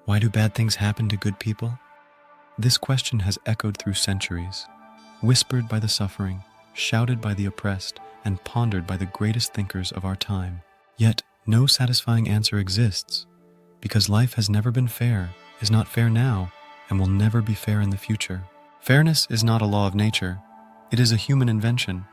Why do bad things happen to good people? This question has echoed through centuries, whispered by the suffering, shouted by the oppressed, and pondered by the greatest thinkers of our time. Yet, no satisfying answer exists, because life has never been fair, is not fair now, and will never be fair in the future. Fairness is not a law of nature. It is a human invention,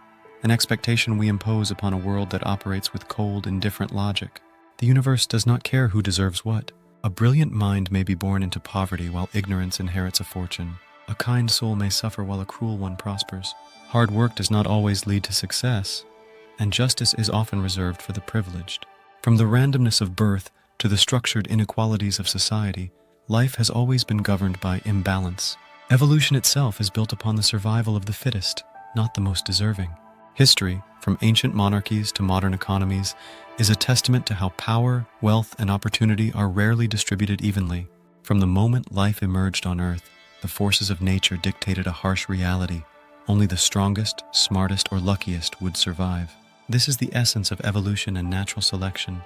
an expectation we impose upon a world that operates with cold, indifferent logic. The universe does not care who deserves what. A brilliant mind may be born into poverty while ignorance inherits a fortune. A kind soul may suffer while a cruel one prospers. Hard work does not always lead to success, and justice is often reserved for the privileged. From the randomness of birth to the structured inequalities of society, life has always been governed by imbalance. Evolution itself is built upon the survival of the fittest, not the most deserving. History, from ancient monarchies to modern economies, is a testament to how power, wealth, and opportunity are rarely distributed evenly. From the moment life emerged on Earth, the forces of nature dictated a harsh reality. Only the strongest, smartest, or luckiest would survive. This is the essence of evolution and natural selection,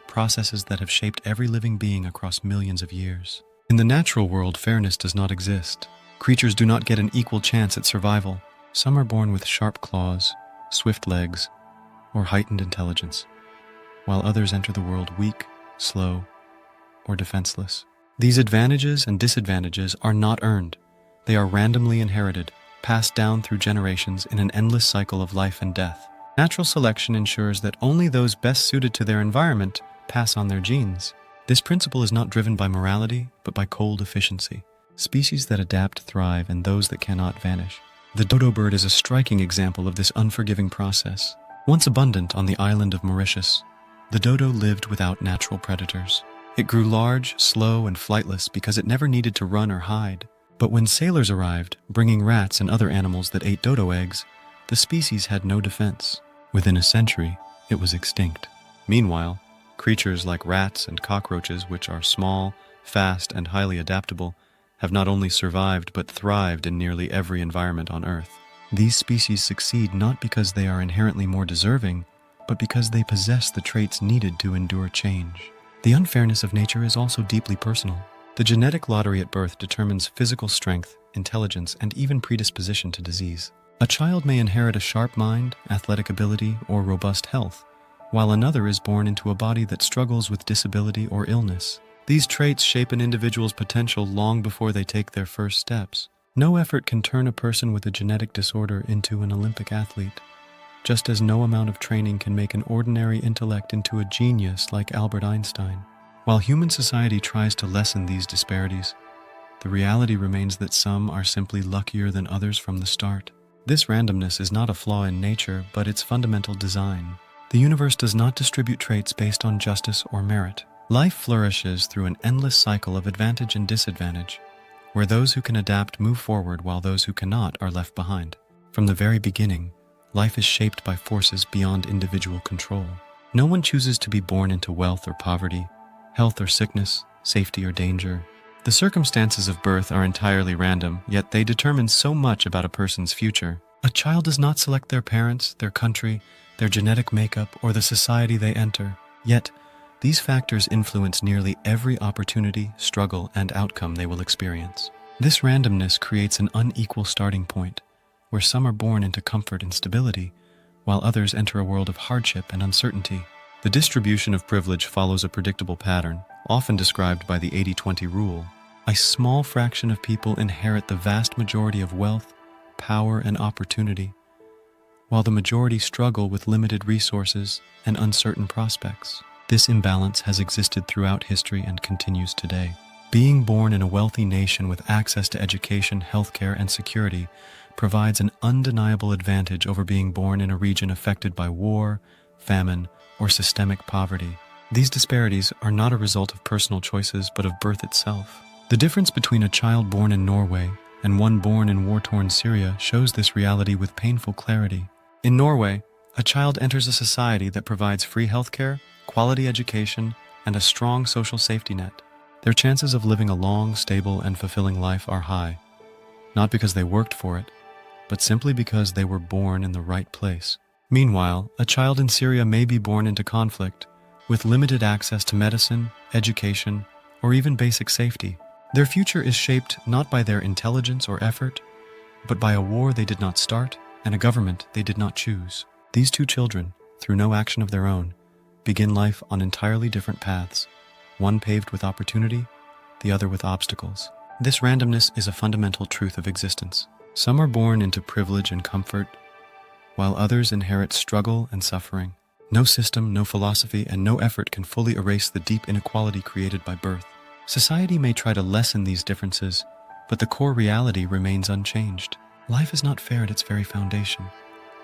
processes that have shaped every living being across millions of years. In the natural world, fairness does not exist. Creatures do not get an equal chance at survival. Some are born with sharp claws, swift legs, or heightened intelligence, while others enter the world weak, slow, or defenseless. These advantages and disadvantages are not earned. They are randomly inherited, passed down through generations in an endless cycle of life and death. Natural selection ensures that only those best suited to their environment pass on their genes. This principle is not driven by morality, but by cold efficiency. Species that adapt thrive, and those that cannot vanish. The dodo bird is a striking example of this unforgiving process. Once abundant on the island of Mauritius, the dodo lived without natural predators. It grew large, slow, and flightless because it never needed to run or hide. But when sailors arrived, bringing rats and other animals that ate dodo eggs, the species had no defense. Within a century, it was extinct. Meanwhile, creatures like rats and cockroaches, which are small, fast, and highly adaptable, have not only survived but thrived in nearly every environment on Earth. These species succeed not because they are inherently more deserving, but because they possess the traits needed to endure change. The unfairness of nature is also deeply personal. The genetic lottery at birth determines physical strength, intelligence, and even predisposition to disease. A child may inherit a sharp mind, athletic ability, or robust health, while another is born into a body that struggles with disability or illness. These traits shape an individual's potential long before they take their first steps. No effort can turn a person with a genetic disorder into an Olympic athlete, just as no amount of training can make an ordinary intellect into a genius like Albert Einstein. While human society tries to lessen these disparities, the reality remains that some are simply luckier than others from the start. This randomness is not a flaw in nature, but its fundamental design. The universe does not distribute traits based on justice or merit. Life flourishes through an endless cycle of advantage and disadvantage, where those who can adapt move forward while those who cannot are left behind. From the very beginning, life is shaped by forces beyond individual control. No one chooses to be born into wealth or poverty, health or sickness, safety or danger. The circumstances of birth are entirely random, yet they determine so much about a person's future. A child does not select their parents, their country, their genetic makeup, or the society they enter. Yet, these factors influence nearly every opportunity, struggle, and outcome they will experience. This randomness creates an unequal starting point, where some are born into comfort and stability, while others enter a world of hardship and uncertainty. The distribution of privilege follows a predictable pattern, often described by the 80-20 rule. A small fraction of people inherit the vast majority of wealth, power, and opportunity, while the majority struggle with limited resources and uncertain prospects. This imbalance has existed throughout history and continues today. Being born in a wealthy nation with access to education, healthcare, and security provides an undeniable advantage over being born in a region affected by war, famine, or systemic poverty. These disparities are not a result of personal choices, but of birth itself. The difference between a child born in Norway and one born in war-torn Syria shows this reality with painful clarity. In Norway, a child enters a society that provides free healthcare, quality education, and a strong social safety net. Their chances of living a long, stable, and fulfilling life are high, not because they worked for it, but simply because they were born in the right place. Meanwhile, a child in Syria may be born into conflict, with limited access to medicine, education, or even basic safety. Their future is shaped not by their intelligence or effort, but by a war they did not start and a government they did not choose. These two children, through no action of their own, begin life on entirely different paths, one paved with opportunity, the other with obstacles. This randomness is a fundamental truth of existence. Some are born into privilege and comfort, while others inherit struggle and suffering. No system, no philosophy, and no effort can fully erase the deep inequality created by birth. Society may try to lessen these differences, but the core reality remains unchanged. Life is not fair at its very foundation,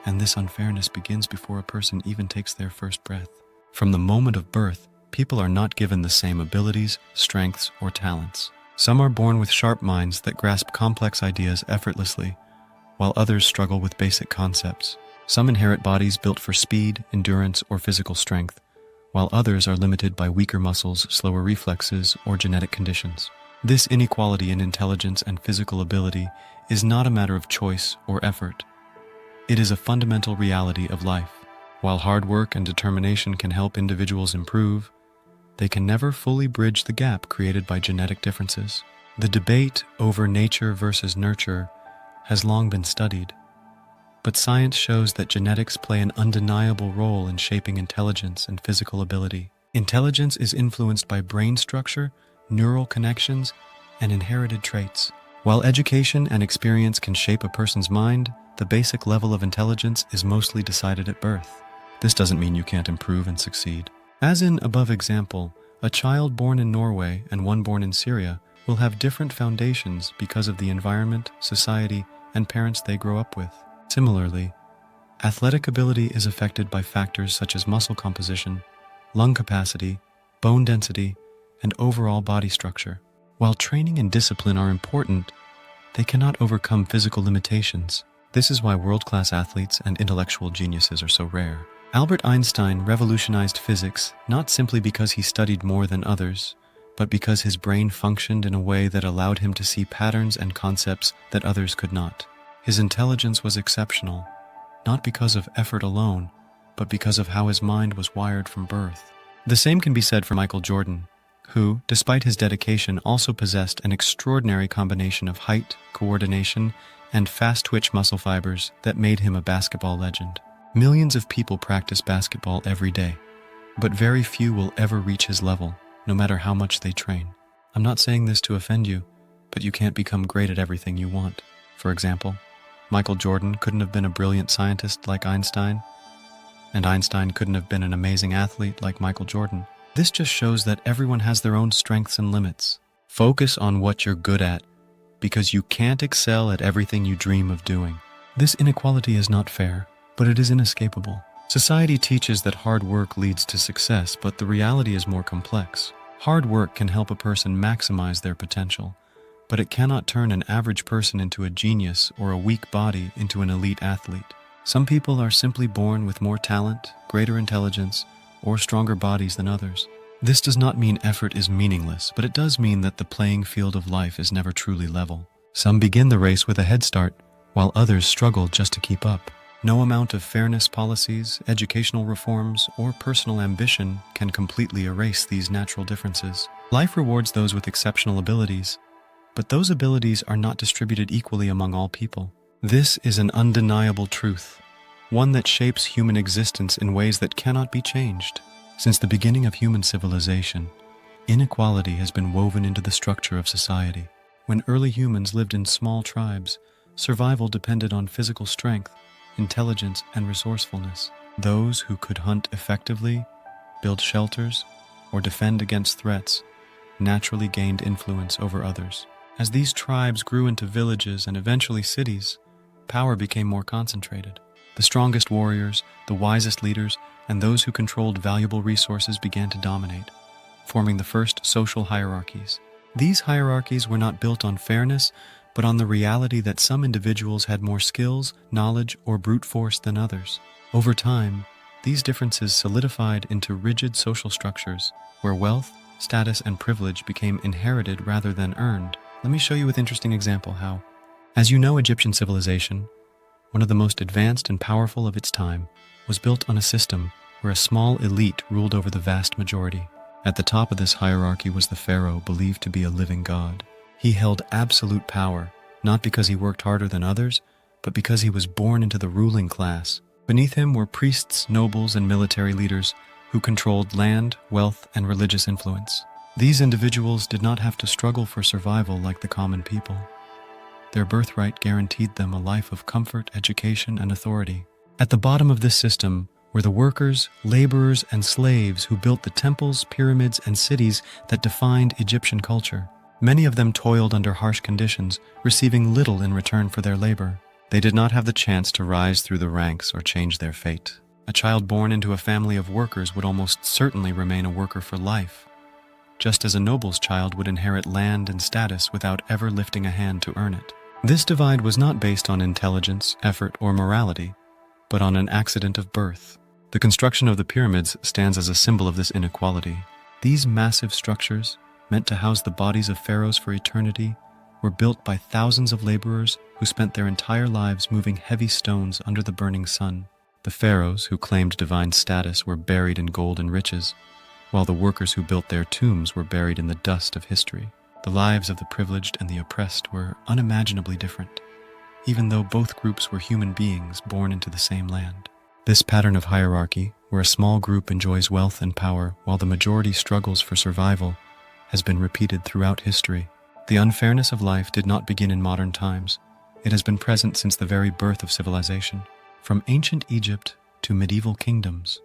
and this unfairness begins before a person even takes their first breath. From the moment of birth, people are not given the same abilities, strengths, or talents. Some are born with sharp minds that grasp complex ideas effortlessly, while others struggle with basic concepts. Some inherit bodies built for speed, endurance, or physical strength, while others are limited by weaker muscles, slower reflexes, or genetic conditions. This inequality in intelligence and physical ability is not a matter of choice or effort. It is a fundamental reality of life. While hard work and determination can help individuals improve, they can never fully bridge the gap created by genetic differences. The debate over nature versus nurture has long been studied, but science shows that genetics play an undeniable role in shaping intelligence and physical ability. Intelligence is influenced by brain structure, neural connections, and inherited traits. While education and experience can shape a person's mind, the basic level of intelligence is mostly decided at birth. This doesn't mean you can't improve and succeed. As in above example, a child born in Norway and one born in Syria will have different foundations because of the environment, society, and parents they grow up with. Similarly, athletic ability is affected by factors such as muscle composition, lung capacity, bone density, and overall body structure. While training and discipline are important, they cannot overcome physical limitations. This is why world-class athletes and intellectual geniuses are so rare. Albert Einstein revolutionized physics not simply because he studied more than others, but because his brain functioned in a way that allowed him to see patterns and concepts that others could not. His intelligence was exceptional, not because of effort alone, but because of how his mind was wired from birth. The same can be said for Michael Jordan, who, despite his dedication, also possessed an extraordinary combination of height, coordination, and fast-twitch muscle fibers that made him a basketball legend. Millions of people practice basketball every day, but very few will ever reach his level, no matter how much they train. I'm not saying this to offend you, but you can't become great at everything you want. For example, Michael Jordan couldn't have been a brilliant scientist like Einstein, and Einstein couldn't have been an amazing athlete like Michael Jordan. This just shows that everyone has their own strengths and limits. Focus on what you're good at, because you can't excel at everything you dream of doing. This inequality is not fair, but it is inescapable. Society teaches that hard work leads to success, but the reality is more complex. Hard work can help a person maximize their potential, but it cannot turn an average person into a genius or a weak body into an elite athlete. Some people are simply born with more talent, greater intelligence, or stronger bodies than others. This does not mean effort is meaningless, but it does mean that the playing field of life is never truly level. Some begin the race with a head start, while others struggle just to keep up. No amount of fairness policies, educational reforms, or personal ambition can completely erase these natural differences. Life rewards those with exceptional abilities, but those abilities are not distributed equally among all people. This is an undeniable truth, one that shapes human existence in ways that cannot be changed. Since the beginning of human civilization, inequality has been woven into the structure of society. When early humans lived in small tribes, survival depended on physical strength, intelligence, and resourcefulness. Those who could hunt effectively, build shelters, or defend against threats naturally gained influence over others. As these tribes grew into villages and eventually cities, power became more concentrated. The strongest warriors, the wisest leaders, and those who controlled valuable resources began to dominate, forming the first social hierarchies. These hierarchies were not built on fairness, but on the reality that some individuals had more skills, knowledge, or brute force than others. Over time, these differences solidified into rigid social structures, where wealth, status, and privilege became inherited rather than earned. Let me show you with an interesting example how. As you know, Egyptian civilization, one of the most advanced and powerful of its time, was built on a system where a small elite ruled over the vast majority. At the top of this hierarchy was the pharaoh, believed to be a living god. He held absolute power, not because he worked harder than others, but because he was born into the ruling class. Beneath him were priests, nobles, and military leaders who controlled land, wealth, and religious influence. These individuals did not have to struggle for survival like the common people. Their birthright guaranteed them a life of comfort, education, and authority. At the bottom of this system were the workers, laborers, and slaves who built the temples, pyramids, and cities that defined Egyptian culture. Many of them toiled under harsh conditions, receiving little in return for their labor. They did not have the chance to rise through the ranks or change their fate. A child born into a family of workers would almost certainly remain a worker for life, just as a noble's child would inherit land and status without ever lifting a hand to earn it. This divide was not based on intelligence, effort, or morality, but on an accident of birth. The construction of the pyramids stands as a symbol of this inequality. These massive structures, meant to house the bodies of pharaohs for eternity, were built by thousands of laborers who spent their entire lives moving heavy stones under the burning sun. The pharaohs, who claimed divine status, were buried in gold and riches, while the workers who built their tombs were buried in the dust of history. The lives of the privileged and the oppressed were unimaginably different, even though both groups were human beings born into the same land. This pattern of hierarchy, where a small group enjoys wealth and power while the majority struggles for survival, has been repeated throughout history. The unfairness of life did not begin in modern times. It has been present since the very birth of civilization. From ancient Egypt to medieval kingdoms,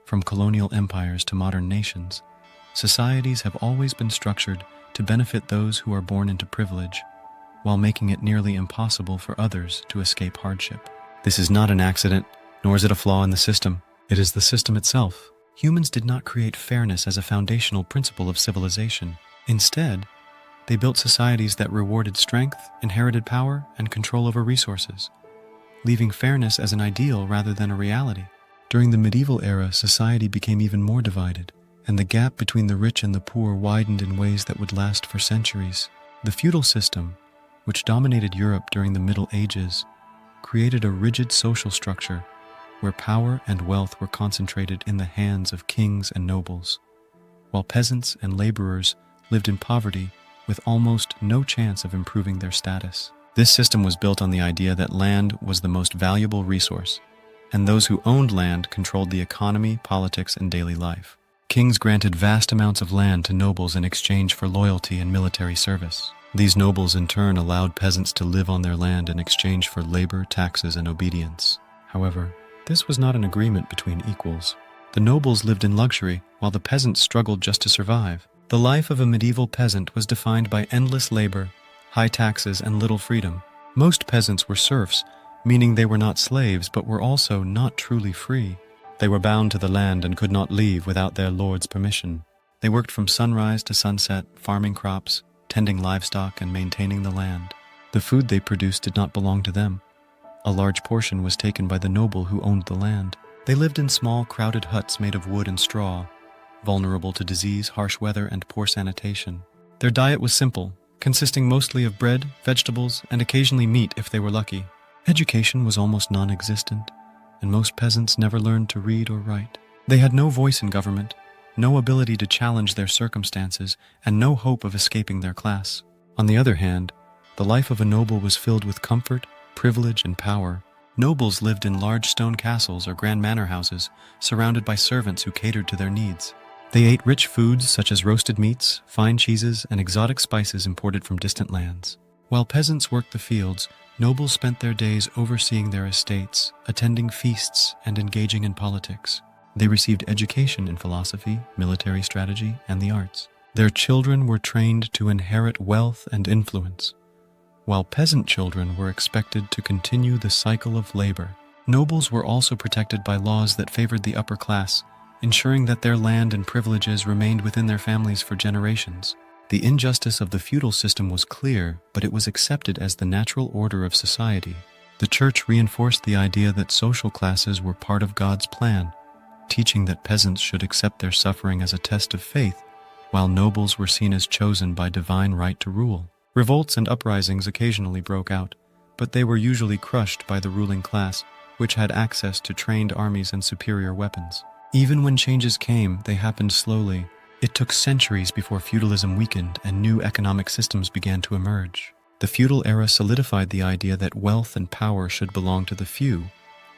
from colonial empires to modern nations, societies have always been structured to benefit those who are born into privilege, while making it nearly impossible for others to escape hardship. This is not an accident, nor is it a flaw in the system. It is the system itself. Humans did not create fairness as a foundational principle of civilization. Instead, they built societies that rewarded strength, inherited power, and control over resources, leaving fairness as an ideal rather than a reality. During the medieval era, society became even more divided, and the gap between the rich and the poor widened in ways that would last for centuries. The feudal system, which dominated Europe during the Middle Ages, created a rigid social structure where power and wealth were concentrated in the hands of kings and nobles, while peasants and laborers lived in poverty with almost no chance of improving their status. This system was built on the idea that land was the most valuable resource, and those who owned land controlled the economy, politics, and daily life. Kings granted vast amounts of land to nobles in exchange for loyalty and military service. These nobles in turn allowed peasants to live on their land in exchange for labor, taxes, and obedience. However, this was not an agreement between equals. The nobles lived in luxury, while the peasants struggled just to survive. The life of a medieval peasant was defined by endless labor, high taxes, and little freedom. Most peasants were serfs, meaning they were not slaves but were also not truly free. They were bound to the land and could not leave without their lord's permission. They worked from sunrise to sunset, farming crops, tending livestock, and maintaining the land. The food they produced did not belong to them. A large portion was taken by the noble who owned the land. They lived in small, crowded huts made of wood and straw, vulnerable to disease, harsh weather, and poor sanitation. Their diet was simple, consisting mostly of bread, vegetables, and occasionally meat if they were lucky. Education was almost non-existent, and most peasants never learned to read or write. They had no voice in government, no ability to challenge their circumstances, and no hope of escaping their class. On the other hand, the life of a noble was filled with comfort, privilege, and power. Nobles lived in large stone castles or grand manor houses, surrounded by servants who catered to their needs. They ate rich foods such as roasted meats, fine cheeses, and exotic spices imported from distant lands. While peasants worked the fields, nobles spent their days overseeing their estates, attending feasts, and engaging in politics. They received education in philosophy, military strategy, and the arts. Their children were trained to inherit wealth and influence, while peasant children were expected to continue the cycle of labor. Nobles were also protected by laws that favored the upper class, ensuring that their land and privileges remained within their families for generations. The injustice of the feudal system was clear, but it was accepted as the natural order of society. The church reinforced the idea that social classes were part of God's plan, teaching that peasants should accept their suffering as a test of faith, while nobles were seen as chosen by divine right to rule. Revolts and uprisings occasionally broke out, but they were usually crushed by the ruling class, which had access to trained armies and superior weapons. Even when changes came, they happened slowly, It took centuries before feudalism weakened and new economic systems began to emerge. The feudal era solidified the idea that wealth and power should belong to the few,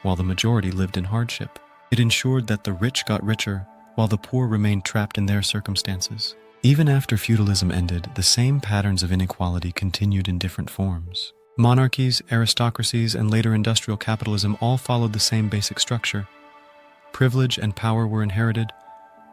while the majority lived in hardship. It ensured that the rich got richer, while the poor remained trapped in their circumstances. Even after feudalism ended, the same patterns of inequality continued in different forms. Monarchies, aristocracies, and later industrial capitalism all followed the same basic structure. Privilege and power were inherited,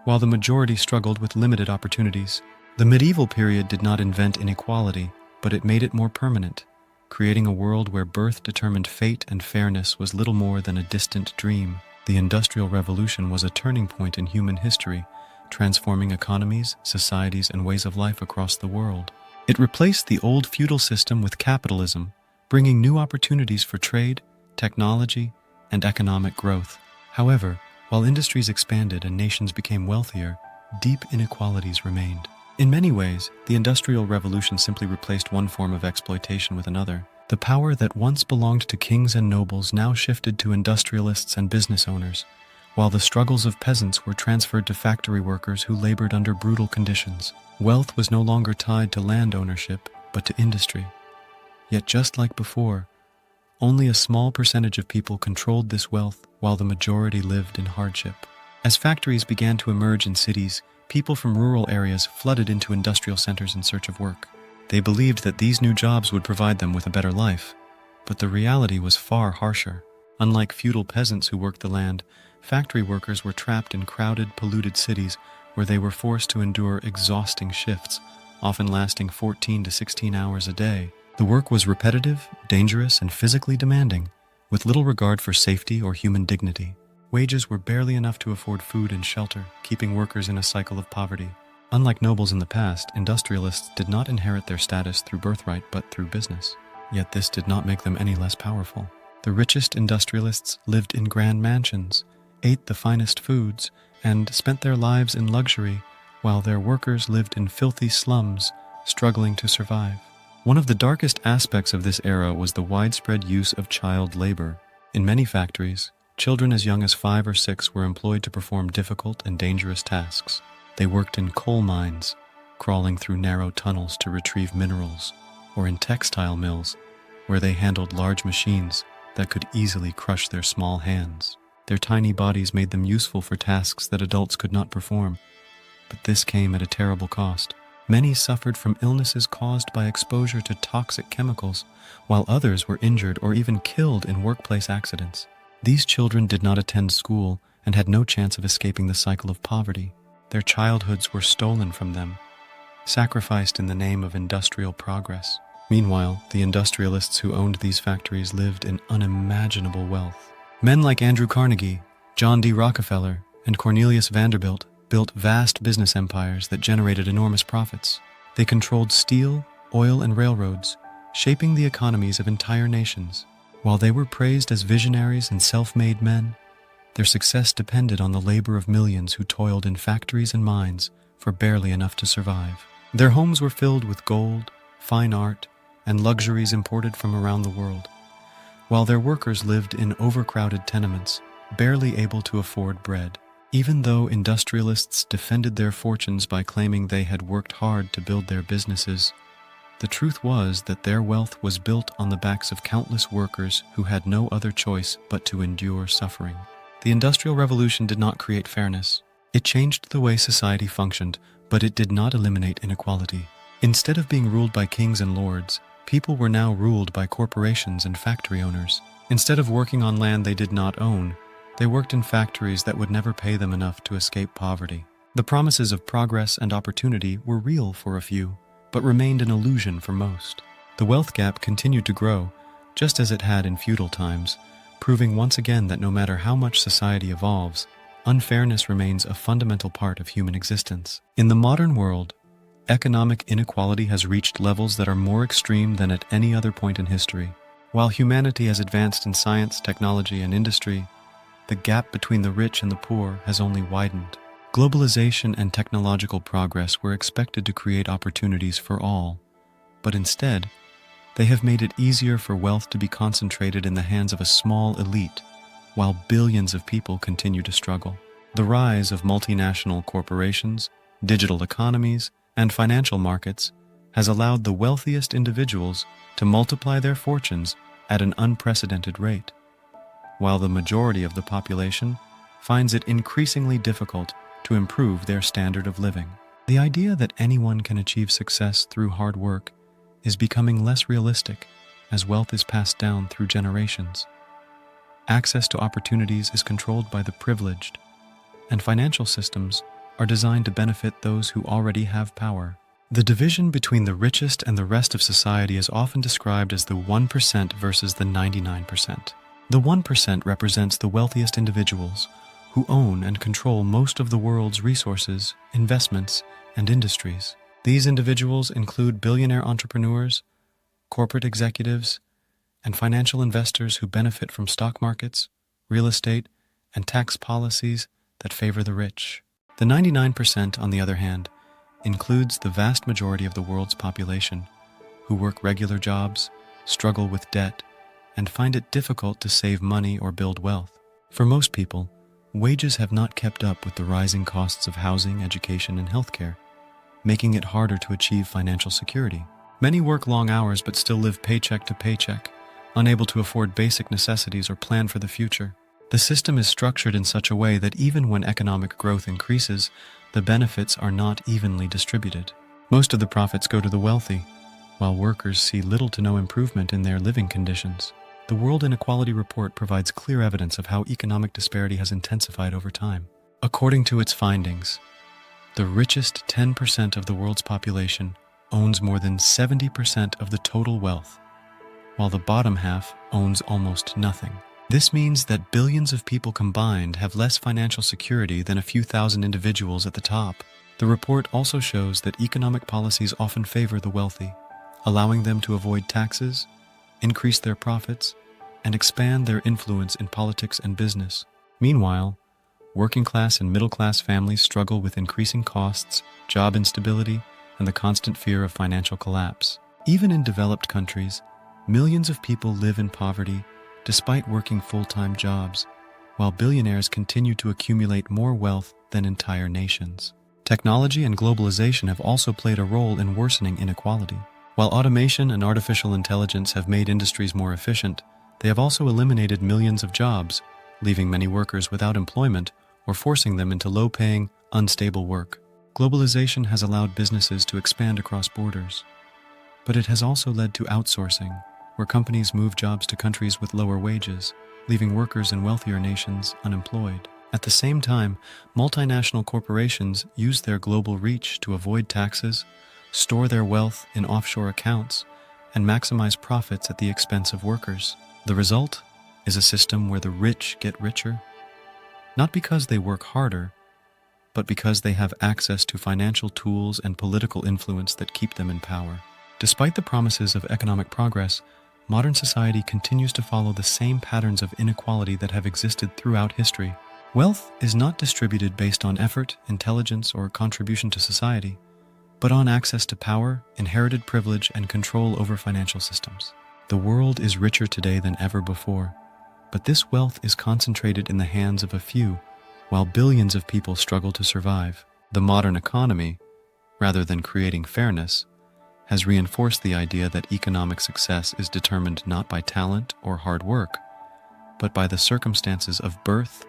while the majority struggled with limited opportunities. The medieval period did not invent inequality, but it made it more permanent, creating a world where birth determined fate and fairness was little more than a distant dream. The Industrial Revolution was a turning point in human history, transforming economies, societies, and ways of life across the world. It replaced the old feudal system with capitalism, bringing new opportunities for trade, technology, and economic growth. However, while industries expanded and nations became wealthier, deep inequalities remained. In many ways, the Industrial Revolution simply replaced one form of exploitation with another. The power that once belonged to kings and nobles now shifted to industrialists and business owners, while the struggles of peasants were transferred to factory workers who labored under brutal conditions. Wealth was no longer tied to land ownership, but to industry. Yet just like before, only a small percentage of people controlled this wealth while the majority lived in hardship. As factories began to emerge in cities, people from rural areas flooded into industrial centers in search of work. They believed that these new jobs would provide them with a better life, but the reality was far harsher. Unlike feudal peasants who worked the land, factory workers were trapped in crowded, polluted cities where they were forced to endure exhausting shifts, often lasting 14 to 16 hours a day. The work was repetitive, dangerous, and physically demanding, with little regard for safety or human dignity. Wages were barely enough to afford food and shelter, keeping workers in a cycle of poverty. Unlike nobles in the past, industrialists did not inherit their status through birthright but through business. Yet this did not make them any less powerful. The richest industrialists lived in grand mansions, ate the finest foods, and spent their lives in luxury, while their workers lived in filthy slums, struggling to survive. One of the darkest aspects of this era was the widespread use of child labor. In many factories, children as young as 5 or 6 were employed to perform difficult and dangerous tasks. They worked in coal mines, crawling through narrow tunnels to retrieve minerals, or in textile mills, where they handled large machines that could easily crush their small hands. Their tiny bodies made them useful for tasks that adults could not perform, but this came at a terrible cost. Many suffered from illnesses caused by exposure to toxic chemicals, while others were injured or even killed in workplace accidents. These children did not attend school and had no chance of escaping the cycle of poverty. Their childhoods were stolen from them, sacrificed in the name of industrial progress. Meanwhile, the industrialists who owned these factories lived in unimaginable wealth. Men like Andrew Carnegie, John D. Rockefeller, and Cornelius Vanderbilt built vast business empires that generated enormous profits. They controlled steel, oil, and railroads, shaping the economies of entire nations. While they were praised as visionaries and self-made men, their success depended on the labor of millions who toiled in factories and mines for barely enough to survive. Their homes were filled with gold, fine art, and luxuries imported from around the world, while their workers lived in overcrowded tenements, barely able to afford bread. Even though industrialists defended their fortunes by claiming they had worked hard to build their businesses, the truth was that their wealth was built on the backs of countless workers who had no other choice but to endure suffering. The Industrial Revolution did not create fairness. It changed the way society functioned, but it did not eliminate inequality. Instead of being ruled by kings and lords, people were now ruled by corporations and factory owners. Instead of working on land they did not own, they worked in factories that would never pay them enough to escape poverty. The promises of progress and opportunity were real for a few, but remained an illusion for most. The wealth gap continued to grow, just as it had in feudal times, proving once again that no matter how much society evolves, unfairness remains a fundamental part of human existence. In the modern world, economic inequality has reached levels that are more extreme than at any other point in history. While humanity has advanced in science, technology, and industry, the gap between the rich and the poor has only widened. Globalization and technological progress were expected to create opportunities for all, but instead, they have made it easier for wealth to be concentrated in the hands of a small elite, while billions of people continue to struggle. The rise of multinational corporations, digital economies, and financial markets has allowed the wealthiest individuals to multiply their fortunes at an unprecedented rate, while the majority of the population finds it increasingly difficult to improve their standard of living. The idea that anyone can achieve success through hard work is becoming less realistic as wealth is passed down through generations. Access to opportunities is controlled by the privileged, and financial systems are designed to benefit those who already have power. The division between the richest and the rest of society is often described as the 1% versus the 99%. The 1% represents the wealthiest individuals who own and control most of the world's resources, investments, and industries. These individuals include billionaire entrepreneurs, corporate executives, and financial investors who benefit from stock markets, real estate, and tax policies that favor the rich. The 99%, on the other hand, includes the vast majority of the world's population who work regular jobs, struggle with debt, and find it difficult to save money or build wealth. For most people, wages have not kept up with the rising costs of housing, education, and healthcare, making it harder to achieve financial security. Many work long hours but still live paycheck to paycheck, unable to afford basic necessities or plan for the future. The system is structured in such a way that even when economic growth increases, the benefits are not evenly distributed. Most of the profits go to the wealthy, while workers see little to no improvement in their living conditions. The World Inequality Report provides clear evidence of how economic disparity has intensified over time. According to its findings, the richest 10% of the world's population owns more than 70% of the total wealth, while the bottom half owns almost nothing. This means that billions of people combined have less financial security than a few thousand individuals at the top. The report also shows that economic policies often favor the wealthy, allowing them to avoid taxes, increase their profits, and expand their influence in politics and business. Meanwhile, working class and middle class families struggle with increasing costs, job instability, and the constant fear of financial collapse. Even in developed countries, millions of people live in poverty despite working full-time jobs, while billionaires continue to accumulate more wealth than entire nations. Technology and globalization have also played a role in worsening inequality. While automation and artificial intelligence have made industries more efficient, they have also eliminated millions of jobs, leaving many workers without employment or forcing them into low-paying, unstable work. Globalization has allowed businesses to expand across borders, but it has also led to outsourcing, where companies move jobs to countries with lower wages, leaving workers in wealthier nations unemployed. At the same time, multinational corporations use their global reach to avoid taxes, store their wealth in offshore accounts, and maximize profits at the expense of workers. The result is a system where the rich get richer, not because they work harder, but because they have access to financial tools and political influence that keep them in power. Despite the promises of economic progress, modern society continues to follow the same patterns of inequality that have existed throughout history. Wealth is not distributed based on effort, intelligence, or contribution to society, but on access to power, inherited privilege, and control over financial systems. The world is richer today than ever before, but this wealth is concentrated in the hands of a few, while billions of people struggle to survive. The modern economy, rather than creating fairness, has reinforced the idea that economic success is determined not by talent or hard work, but by the circumstances of birth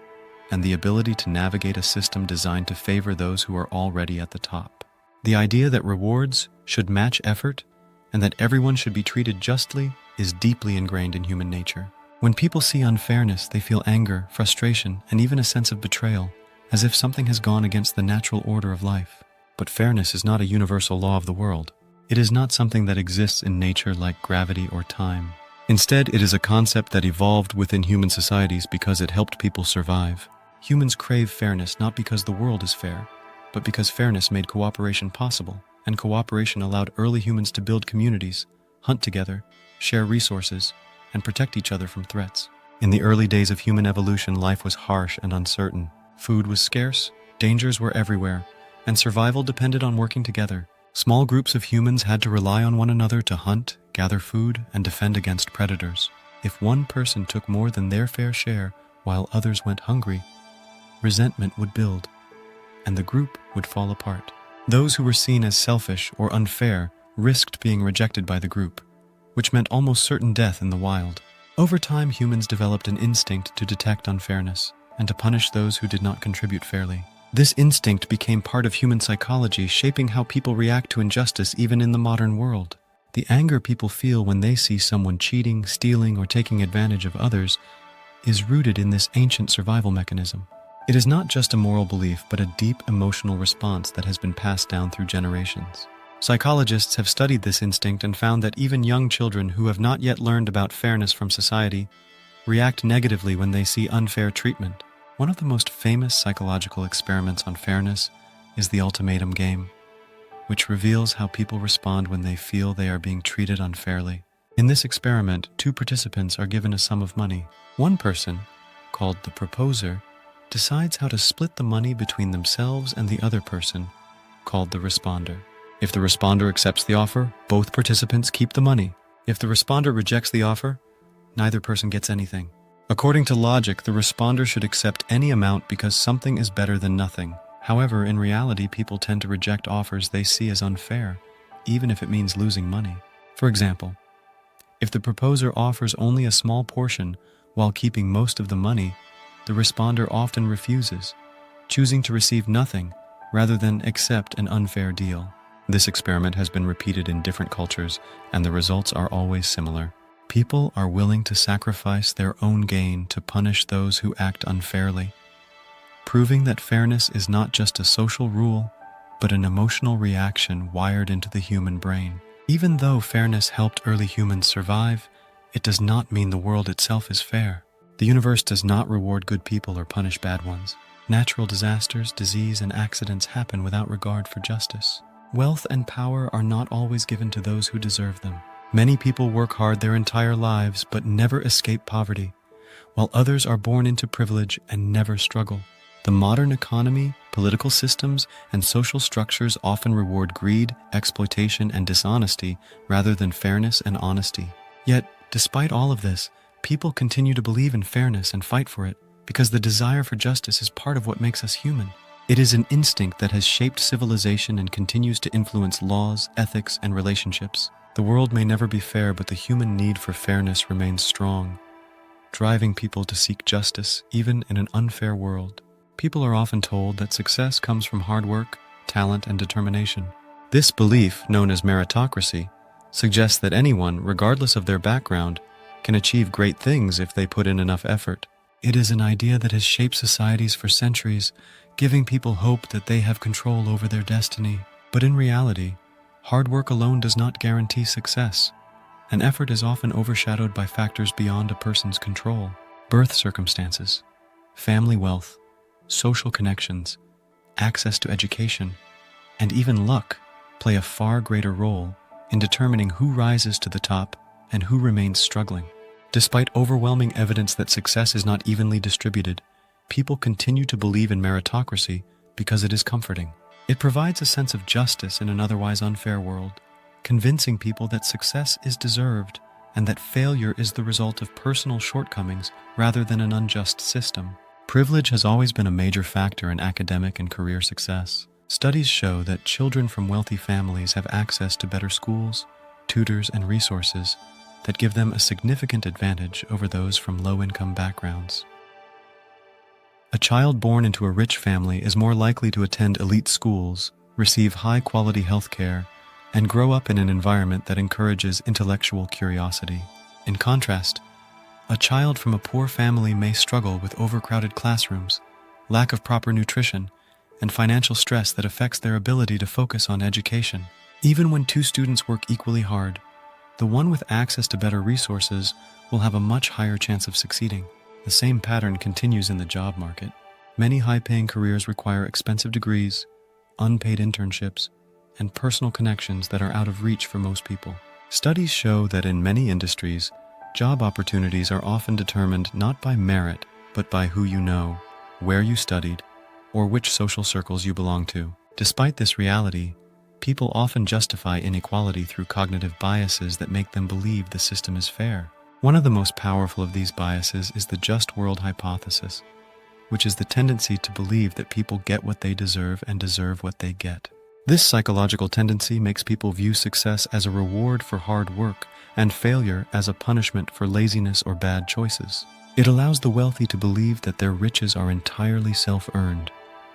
and the ability to navigate a system designed to favor those who are already at the top. The idea that rewards should match effort and that everyone should be treated justly is deeply ingrained in human nature. When people see unfairness, they feel anger, frustration, and even a sense of betrayal, as if something has gone against the natural order of life. But fairness is not a universal law of the world. It is not something that exists in nature like gravity or time. Instead, it is a concept that evolved within human societies because it helped people survive. Humans crave fairness not because the world is fair, but because fairness made cooperation possible, and cooperation allowed early humans to build communities, hunt together, share resources, and protect each other from threats. In the early days of human evolution, life was harsh and uncertain. Food was scarce, dangers were everywhere, and survival depended on working together. Small groups of humans had to rely on one another to hunt, gather food, and defend against predators. If one person took more than their fair share while others went hungry, resentment would build, and the group would fall apart. Those who were seen as selfish or unfair risked being rejected by the group, which meant almost certain death in the wild. Over time, humans developed an instinct to detect unfairness and to punish those who did not contribute fairly. This instinct became part of human psychology, shaping how people react to injustice even in the modern world. The anger people feel when they see someone cheating, stealing, or taking advantage of others is rooted in this ancient survival mechanism. It is not just a moral belief, but a deep emotional response that has been passed down through generations. Psychologists have studied this instinct and found that even young children who have not yet learned about fairness from society react negatively when they see unfair treatment. One of the most famous psychological experiments on fairness is the ultimatum game, which reveals how people respond when they feel they are being treated unfairly. In this experiment, two participants are given a sum of money. One person, called the proposer, decides how to split the money between themselves and the other person, called the responder. If the responder accepts the offer, both participants keep the money. If the responder rejects the offer, neither person gets anything. According to logic, the responder should accept any amount because something is better than nothing. However, in reality, people tend to reject offers they see as unfair, even if it means losing money. For example, if the proposer offers only a small portion while keeping most of the money, the responder often refuses, choosing to receive nothing rather than accept an unfair deal. This experiment has been repeated in different cultures, and the results are always similar. People are willing to sacrifice their own gain to punish those who act unfairly, proving that fairness is not just a social rule, but an emotional reaction wired into the human brain. Even though fairness helped early humans survive, it does not mean the world itself is fair. The universe does not reward good people or punish bad ones. Natural disasters, disease, and accidents happen without regard for justice. Wealth and power are not always given to those who deserve them. Many people work hard their entire lives but never escape poverty, while others are born into privilege and never struggle. The modern economy, political systems, and social structures often reward greed, exploitation, and dishonesty rather than fairness and honesty. Yet, despite all of this, people continue to believe in fairness and fight for it because the desire for justice is part of what makes us human. It is an instinct that has shaped civilization and continues to influence laws, ethics, and relationships. The world may never be fair, but the human need for fairness remains strong, driving people to seek justice even in an unfair world. People are often told that success comes from hard work, talent, and determination. This belief, known as meritocracy, suggests that anyone, regardless of their background, can achieve great things if they put in enough effort. It is an idea that has shaped societies for centuries, giving people hope that they have control over their destiny. But in reality, hard work alone does not guarantee success, and effort is often overshadowed by factors beyond a person's control. Birth circumstances, family wealth, social connections, access to education, and even luck play a far greater role in determining who rises to the top and who remains struggling. Despite overwhelming evidence that success is not evenly distributed, people continue to believe in meritocracy because it is comforting. It provides a sense of justice in an otherwise unfair world, convincing people that success is deserved and that failure is the result of personal shortcomings rather than an unjust system. Privilege has always been a major factor in academic and career success. Studies show that children from wealthy families have access to better schools, tutors, and resources that give them a significant advantage over those from low-income backgrounds. A child born into a rich family is more likely to attend elite schools, receive high-quality health care, and grow up in an environment that encourages intellectual curiosity. In contrast, a child from a poor family may struggle with overcrowded classrooms, lack of proper nutrition, and financial stress that affects their ability to focus on education. Even when two students work equally hard, the one with access to better resources will have a much higher chance of succeeding. The same pattern continues in the job market. Many high-paying careers require expensive degrees, unpaid internships, and personal connections that are out of reach for most people. Studies show that in many industries, job opportunities are often determined not by merit, but by who you know, where you studied, or which social circles you belong to. Despite this reality, people often justify inequality through cognitive biases that make them believe the system is fair. One of the most powerful of these biases is the just world hypothesis, which is the tendency to believe that people get what they deserve and deserve what they get. This psychological tendency makes people view success as a reward for hard work and failure as a punishment for laziness or bad choices. It allows the wealthy to believe that their riches are entirely self-earned,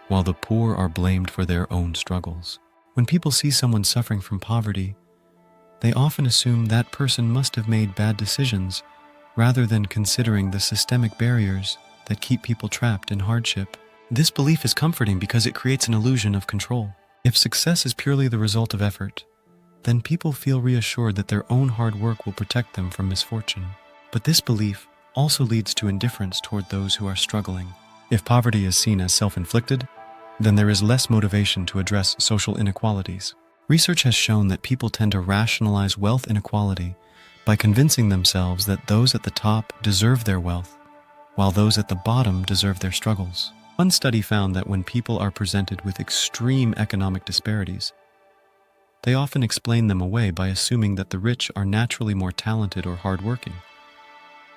while the poor are blamed for their own struggles. When people see someone suffering from poverty, they often assume that person must have made bad decisions, rather than considering the systemic barriers that keep people trapped in hardship. This belief is comforting because it creates an illusion of control. If success is purely the result of effort, then people feel reassured that their own hard work will protect them from misfortune. But this belief also leads to indifference toward those who are struggling. If poverty is seen as self-inflicted, then there is less motivation to address social inequalities. Research has shown that people tend to rationalize wealth inequality by convincing themselves that those at the top deserve their wealth, while those at the bottom deserve their struggles. One study found that when people are presented with extreme economic disparities, they often explain them away by assuming that the rich are naturally more talented or hardworking,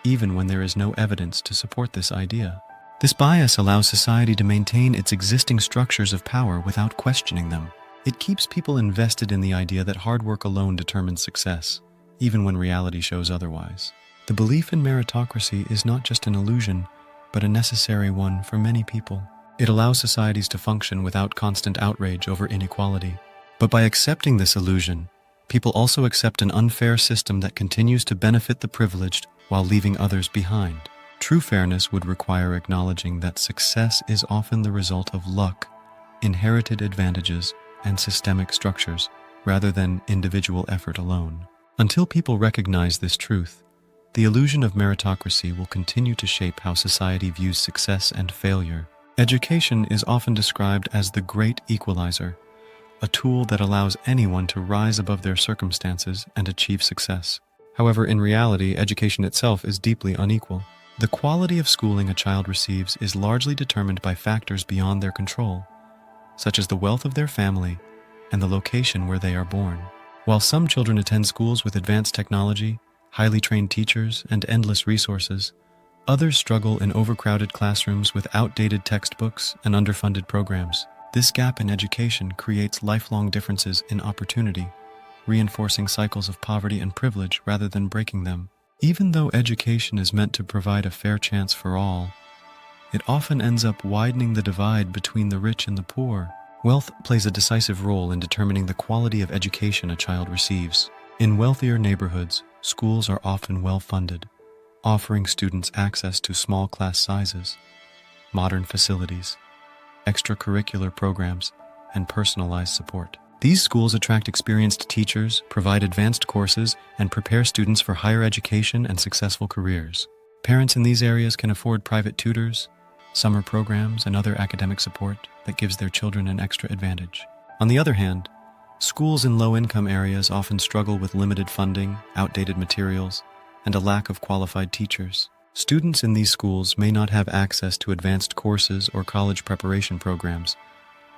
even when there is no evidence to support this idea. This bias allows society to maintain its existing structures of power without questioning them. It keeps people invested in the idea that hard work alone determines success, even when reality shows otherwise. The belief in meritocracy is not just an illusion, but a necessary one for many people. It allows societies to function without constant outrage over inequality. But by accepting this illusion, people also accept an unfair system that continues to benefit the privileged while leaving others behind. True fairness would require acknowledging that success is often the result of luck, inherited advantages, and systemic structures, rather than individual effort alone. Until people recognize this truth, the illusion of meritocracy will continue to shape how society views success and failure. Education is often described as the great equalizer, a tool that allows anyone to rise above their circumstances and achieve success. However, in reality, education itself is deeply unequal. The quality of schooling a child receives is largely determined by factors beyond their control, such as the wealth of their family and the location where they are born. While some children attend schools with advanced technology, highly trained teachers, and endless resources, others struggle in overcrowded classrooms with outdated textbooks and underfunded programs. This gap in education creates lifelong differences in opportunity, reinforcing cycles of poverty and privilege rather than breaking them. Even though education is meant to provide a fair chance for all, it often ends up widening the divide between the rich and the poor. Wealth plays a decisive role in determining the quality of education a child receives. In wealthier neighborhoods, schools are often well-funded, offering students access to small class sizes, modern facilities, extracurricular programs, and personalized support. These schools attract experienced teachers, provide advanced courses, and prepare students for higher education and successful careers. Parents in these areas can afford private tutors, summer programs, and other academic support that gives their children an extra advantage. On the other hand, schools in low-income areas often struggle with limited funding, outdated materials, and a lack of qualified teachers. Students in these schools may not have access to advanced courses or college preparation programs,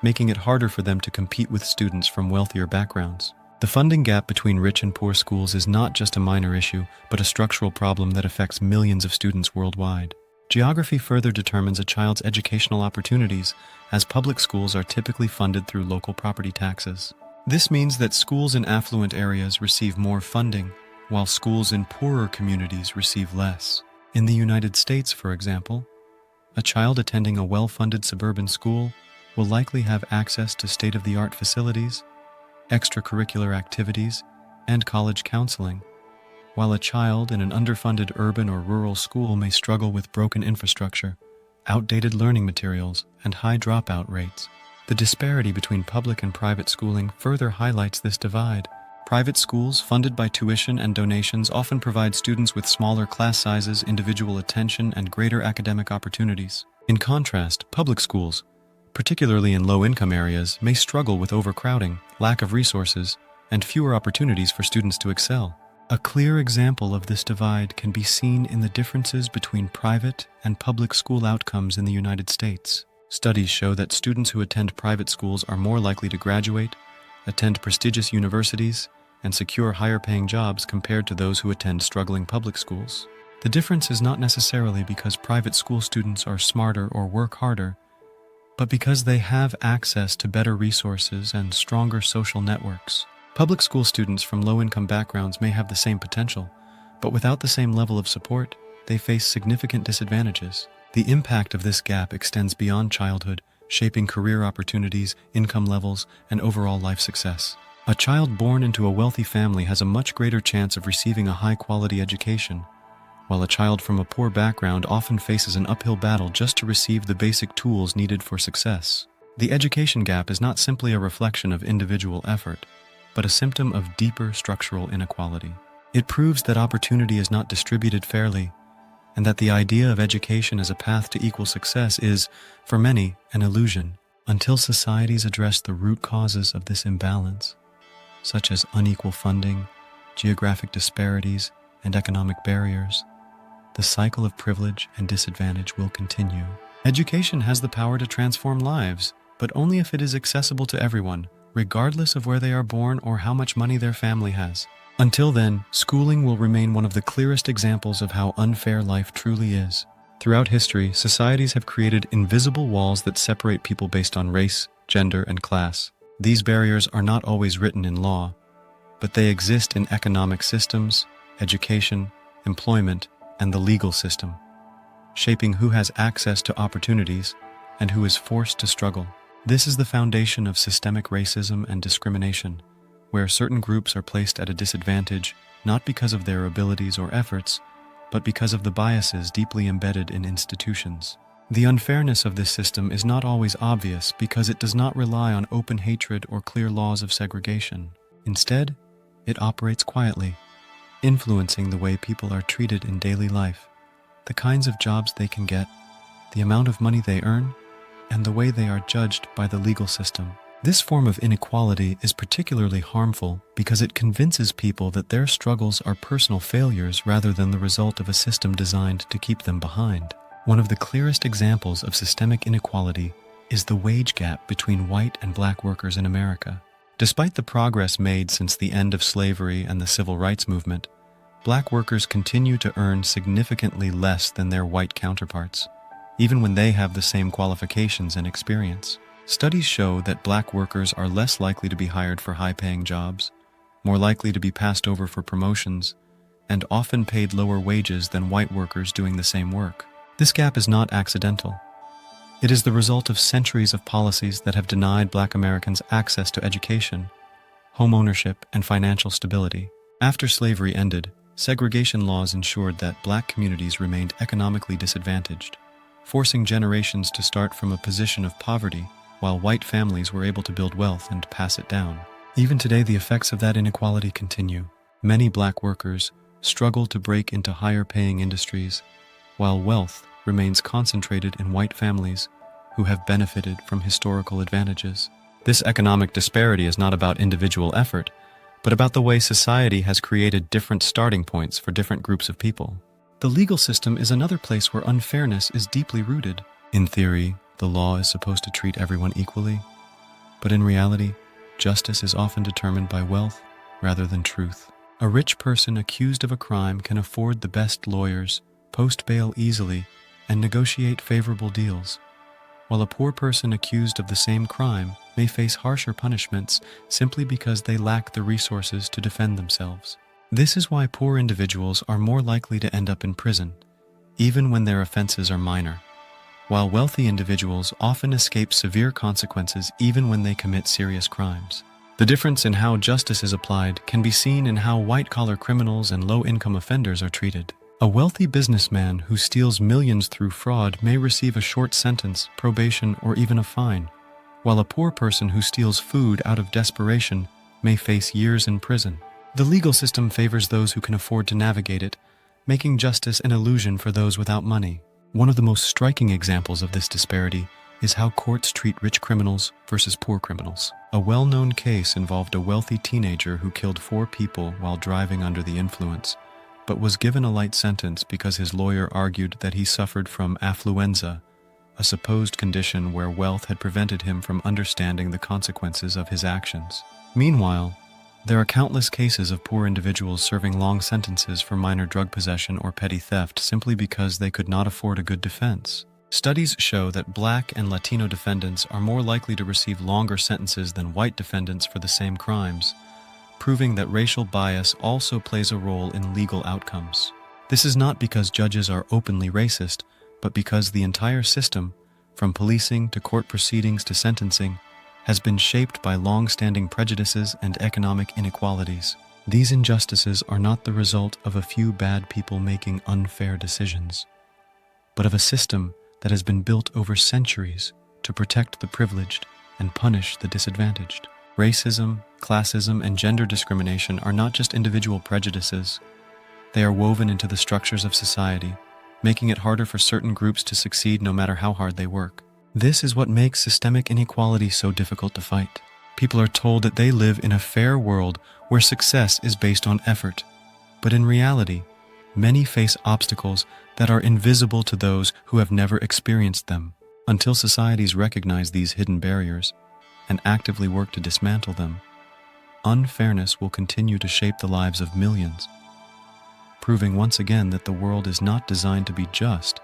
making it harder for them to compete with students from wealthier backgrounds. The funding gap between rich and poor schools is not just a minor issue, but a structural problem that affects millions of students worldwide. Geography further determines a child's educational opportunities, as public schools are typically funded through local property taxes. This means that schools in affluent areas receive more funding, while schools in poorer communities receive less. In the United States, for example, a child attending a well-funded suburban school will likely have access to state-of-the-art facilities, extracurricular activities, and college counseling, while a child in an underfunded urban or rural school may struggle with broken infrastructure, outdated learning materials, and high dropout rates. The disparity between public and private schooling further highlights this divide. Private schools, funded by tuition and donations, often provide students with smaller class sizes, individual attention, and greater academic opportunities. In contrast, public schools, particularly in low-income areas, may struggle with overcrowding, lack of resources, and fewer opportunities for students to excel. A clear example of this divide can be seen in the differences between private and public school outcomes in the United States. Studies show that students who attend private schools are more likely to graduate, attend prestigious universities, and secure higher-paying jobs compared to those who attend struggling public schools. The difference is not necessarily because private school students are smarter or work harder, but because they have access to better resources and stronger social networks. Public school students from low-income backgrounds may have the same potential, but without the same level of support, they face significant disadvantages. The impact of this gap extends beyond childhood, shaping career opportunities, income levels, and overall life success. A child born into a wealthy family has a much greater chance of receiving a high-quality education, while a child from a poor background often faces an uphill battle just to receive the basic tools needed for success. The education gap is not simply a reflection of individual effort, but a symptom of deeper structural inequality. It proves that opportunity is not distributed fairly, and that the idea of education as a path to equal success is, for many, an illusion. Until societies address the root causes of this imbalance, such as unequal funding, geographic disparities, and economic barriers, the cycle of privilege and disadvantage will continue. Education has the power to transform lives, but only if it is accessible to everyone, regardless of where they are born or how much money their family has. Until then, schooling will remain one of the clearest examples of how unfair life truly is. Throughout history, societies have created invisible walls that separate people based on race, gender, and class. These barriers are not always written in law, but they exist in economic systems, education, employment, and the legal system, shaping who has access to opportunities and who is forced to struggle. This is the foundation of systemic racism and discrimination, where certain groups are placed at a disadvantage not because of their abilities or efforts, but because of the biases deeply embedded in institutions. The unfairness of this system is not always obvious because it does not rely on open hatred or clear laws of segregation. Instead, it operates quietly, influencing the way people are treated in daily life, the kinds of jobs they can get, the amount of money they earn, and the way they are judged by the legal system. This form of inequality is particularly harmful because it convinces people that their struggles are personal failures rather than the result of a system designed to keep them behind. One of the clearest examples of systemic inequality is the wage gap between white and black workers in America. Despite the progress made since the end of slavery and the civil rights movement, black workers continue to earn significantly less than their white counterparts, even when they have the same qualifications and experience. Studies show that black workers are less likely to be hired for high-paying jobs, more likely to be passed over for promotions, and often paid lower wages than white workers doing the same work. This gap is not accidental. It is the result of centuries of policies that have denied black Americans access to education, home ownership, and financial stability. After slavery ended, segregation laws ensured that black communities remained economically disadvantaged, forcing generations to start from a position of poverty while white families were able to build wealth and pass it down. Even today, the effects of that inequality continue. Many black workers struggle to break into higher-paying industries, while wealth remains concentrated in white families who have benefited from historical advantages. This economic disparity is not about individual effort, but about the way society has created different starting points for different groups of people. The legal system is another place where unfairness is deeply rooted. In theory, the law is supposed to treat everyone equally, but in reality, justice is often determined by wealth rather than truth. A rich person accused of a crime can afford the best lawyers, post bail easily, and negotiate favorable deals, while a poor person accused of the same crime may face harsher punishments simply because they lack the resources to defend themselves. This is why poor individuals are more likely to end up in prison, even when their offenses are minor, while wealthy individuals often escape severe consequences even when they commit serious crimes. The difference in how justice is applied can be seen in how white-collar criminals and low-income offenders are treated. A wealthy businessman who steals millions through fraud may receive a short sentence, probation, or even a fine, while a poor person who steals food out of desperation may face years in prison. The legal system favors those who can afford to navigate it, making justice an illusion for those without money. One of the most striking examples of this disparity is how courts treat rich criminals versus poor criminals. A well-known case involved a wealthy teenager who killed 4 people while driving under the influence, but was given a light sentence because his lawyer argued that he suffered from affluenza, a supposed condition where wealth had prevented him from understanding the consequences of his actions. Meanwhile, there are countless cases of poor individuals serving long sentences for minor drug possession or petty theft simply because they could not afford a good defense. Studies show that Black and Latino defendants are more likely to receive longer sentences than white defendants for the same crimes, proving that racial bias also plays a role in legal outcomes. This is not because judges are openly racist, but because the entire system, from policing to court proceedings to sentencing, has been shaped by long-standing prejudices and economic inequalities. These injustices are not the result of a few bad people making unfair decisions, but of a system that has been built over centuries to protect the privileged and punish the disadvantaged. Racism, classism, and gender discrimination are not just individual prejudices. They are woven into the structures of society, making it harder for certain groups to succeed no matter how hard they work. This is what makes systemic inequality so difficult to fight. People are told that they live in a fair world where success is based on effort, but in reality, many face obstacles that are invisible to those who have never experienced them. Until societies recognize these hidden barriers and actively work to dismantle them, unfairness will continue to shape the lives of millions, proving once again that the world is not designed to be just,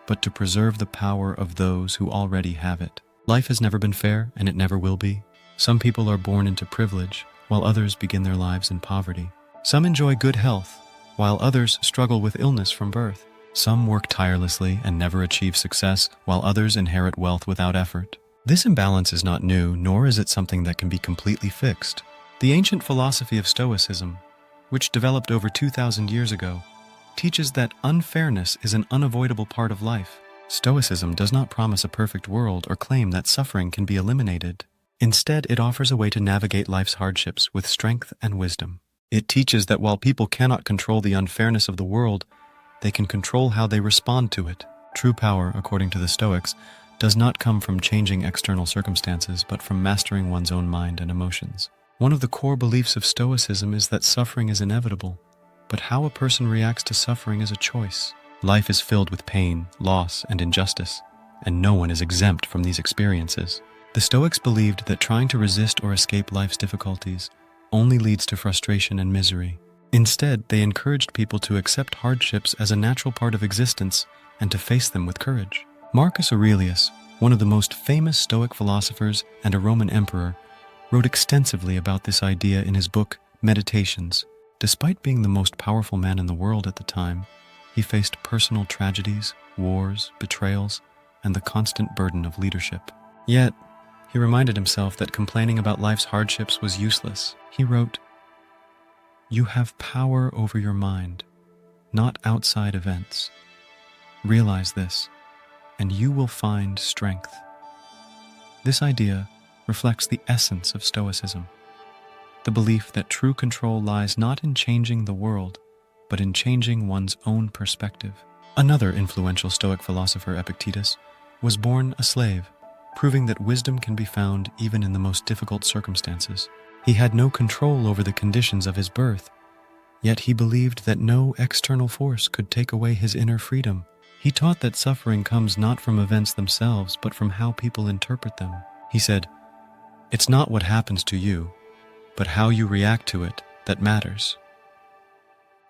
but to preserve the power of those who already have it. Life has never been fair, and it never will be. Some people are born into privilege, while others begin their lives in poverty. Some enjoy good health, while others struggle with illness from birth. Some work tirelessly and never achieve success, while others inherit wealth without effort. This imbalance is not new, nor is it something that can be completely fixed. The ancient philosophy of Stoicism, which developed over 2,000 years ago, teaches that unfairness is an unavoidable part of life. Stoicism does not promise a perfect world or claim that suffering can be eliminated. Instead, it offers a way to navigate life's hardships with strength and wisdom. It teaches that while people cannot control the unfairness of the world, they can control how they respond to it. True power, according to the Stoics, does not come from changing external circumstances, but from mastering one's own mind and emotions. One of the core beliefs of Stoicism is that suffering is inevitable, but how a person reacts to suffering is a choice. Life is filled with pain, loss, and injustice, and no one is exempt from these experiences. The Stoics believed that trying to resist or escape life's difficulties only leads to frustration and misery. Instead, they encouraged people to accept hardships as a natural part of existence and to face them with courage. Marcus Aurelius, one of the most famous Stoic philosophers and a Roman emperor, wrote extensively about this idea in his book, Meditations. Despite being the most powerful man in the world at the time, he faced personal tragedies, wars, betrayals, and the constant burden of leadership. Yet, he reminded himself that complaining about life's hardships was useless. He wrote, "You have power over your mind, not outside events. Realize this, and you will find strength." This idea reflects the essence of Stoicism, the belief that true control lies not in changing the world, but in changing one's own perspective. Another influential Stoic philosopher, Epictetus, was born a slave, proving that wisdom can be found even in the most difficult circumstances. He had no control over the conditions of his birth, yet he believed that no external force could take away his inner freedom. He taught that suffering comes not from events themselves, but from how people interpret them. He said, "It's not what happens to you, but how you react to it that matters."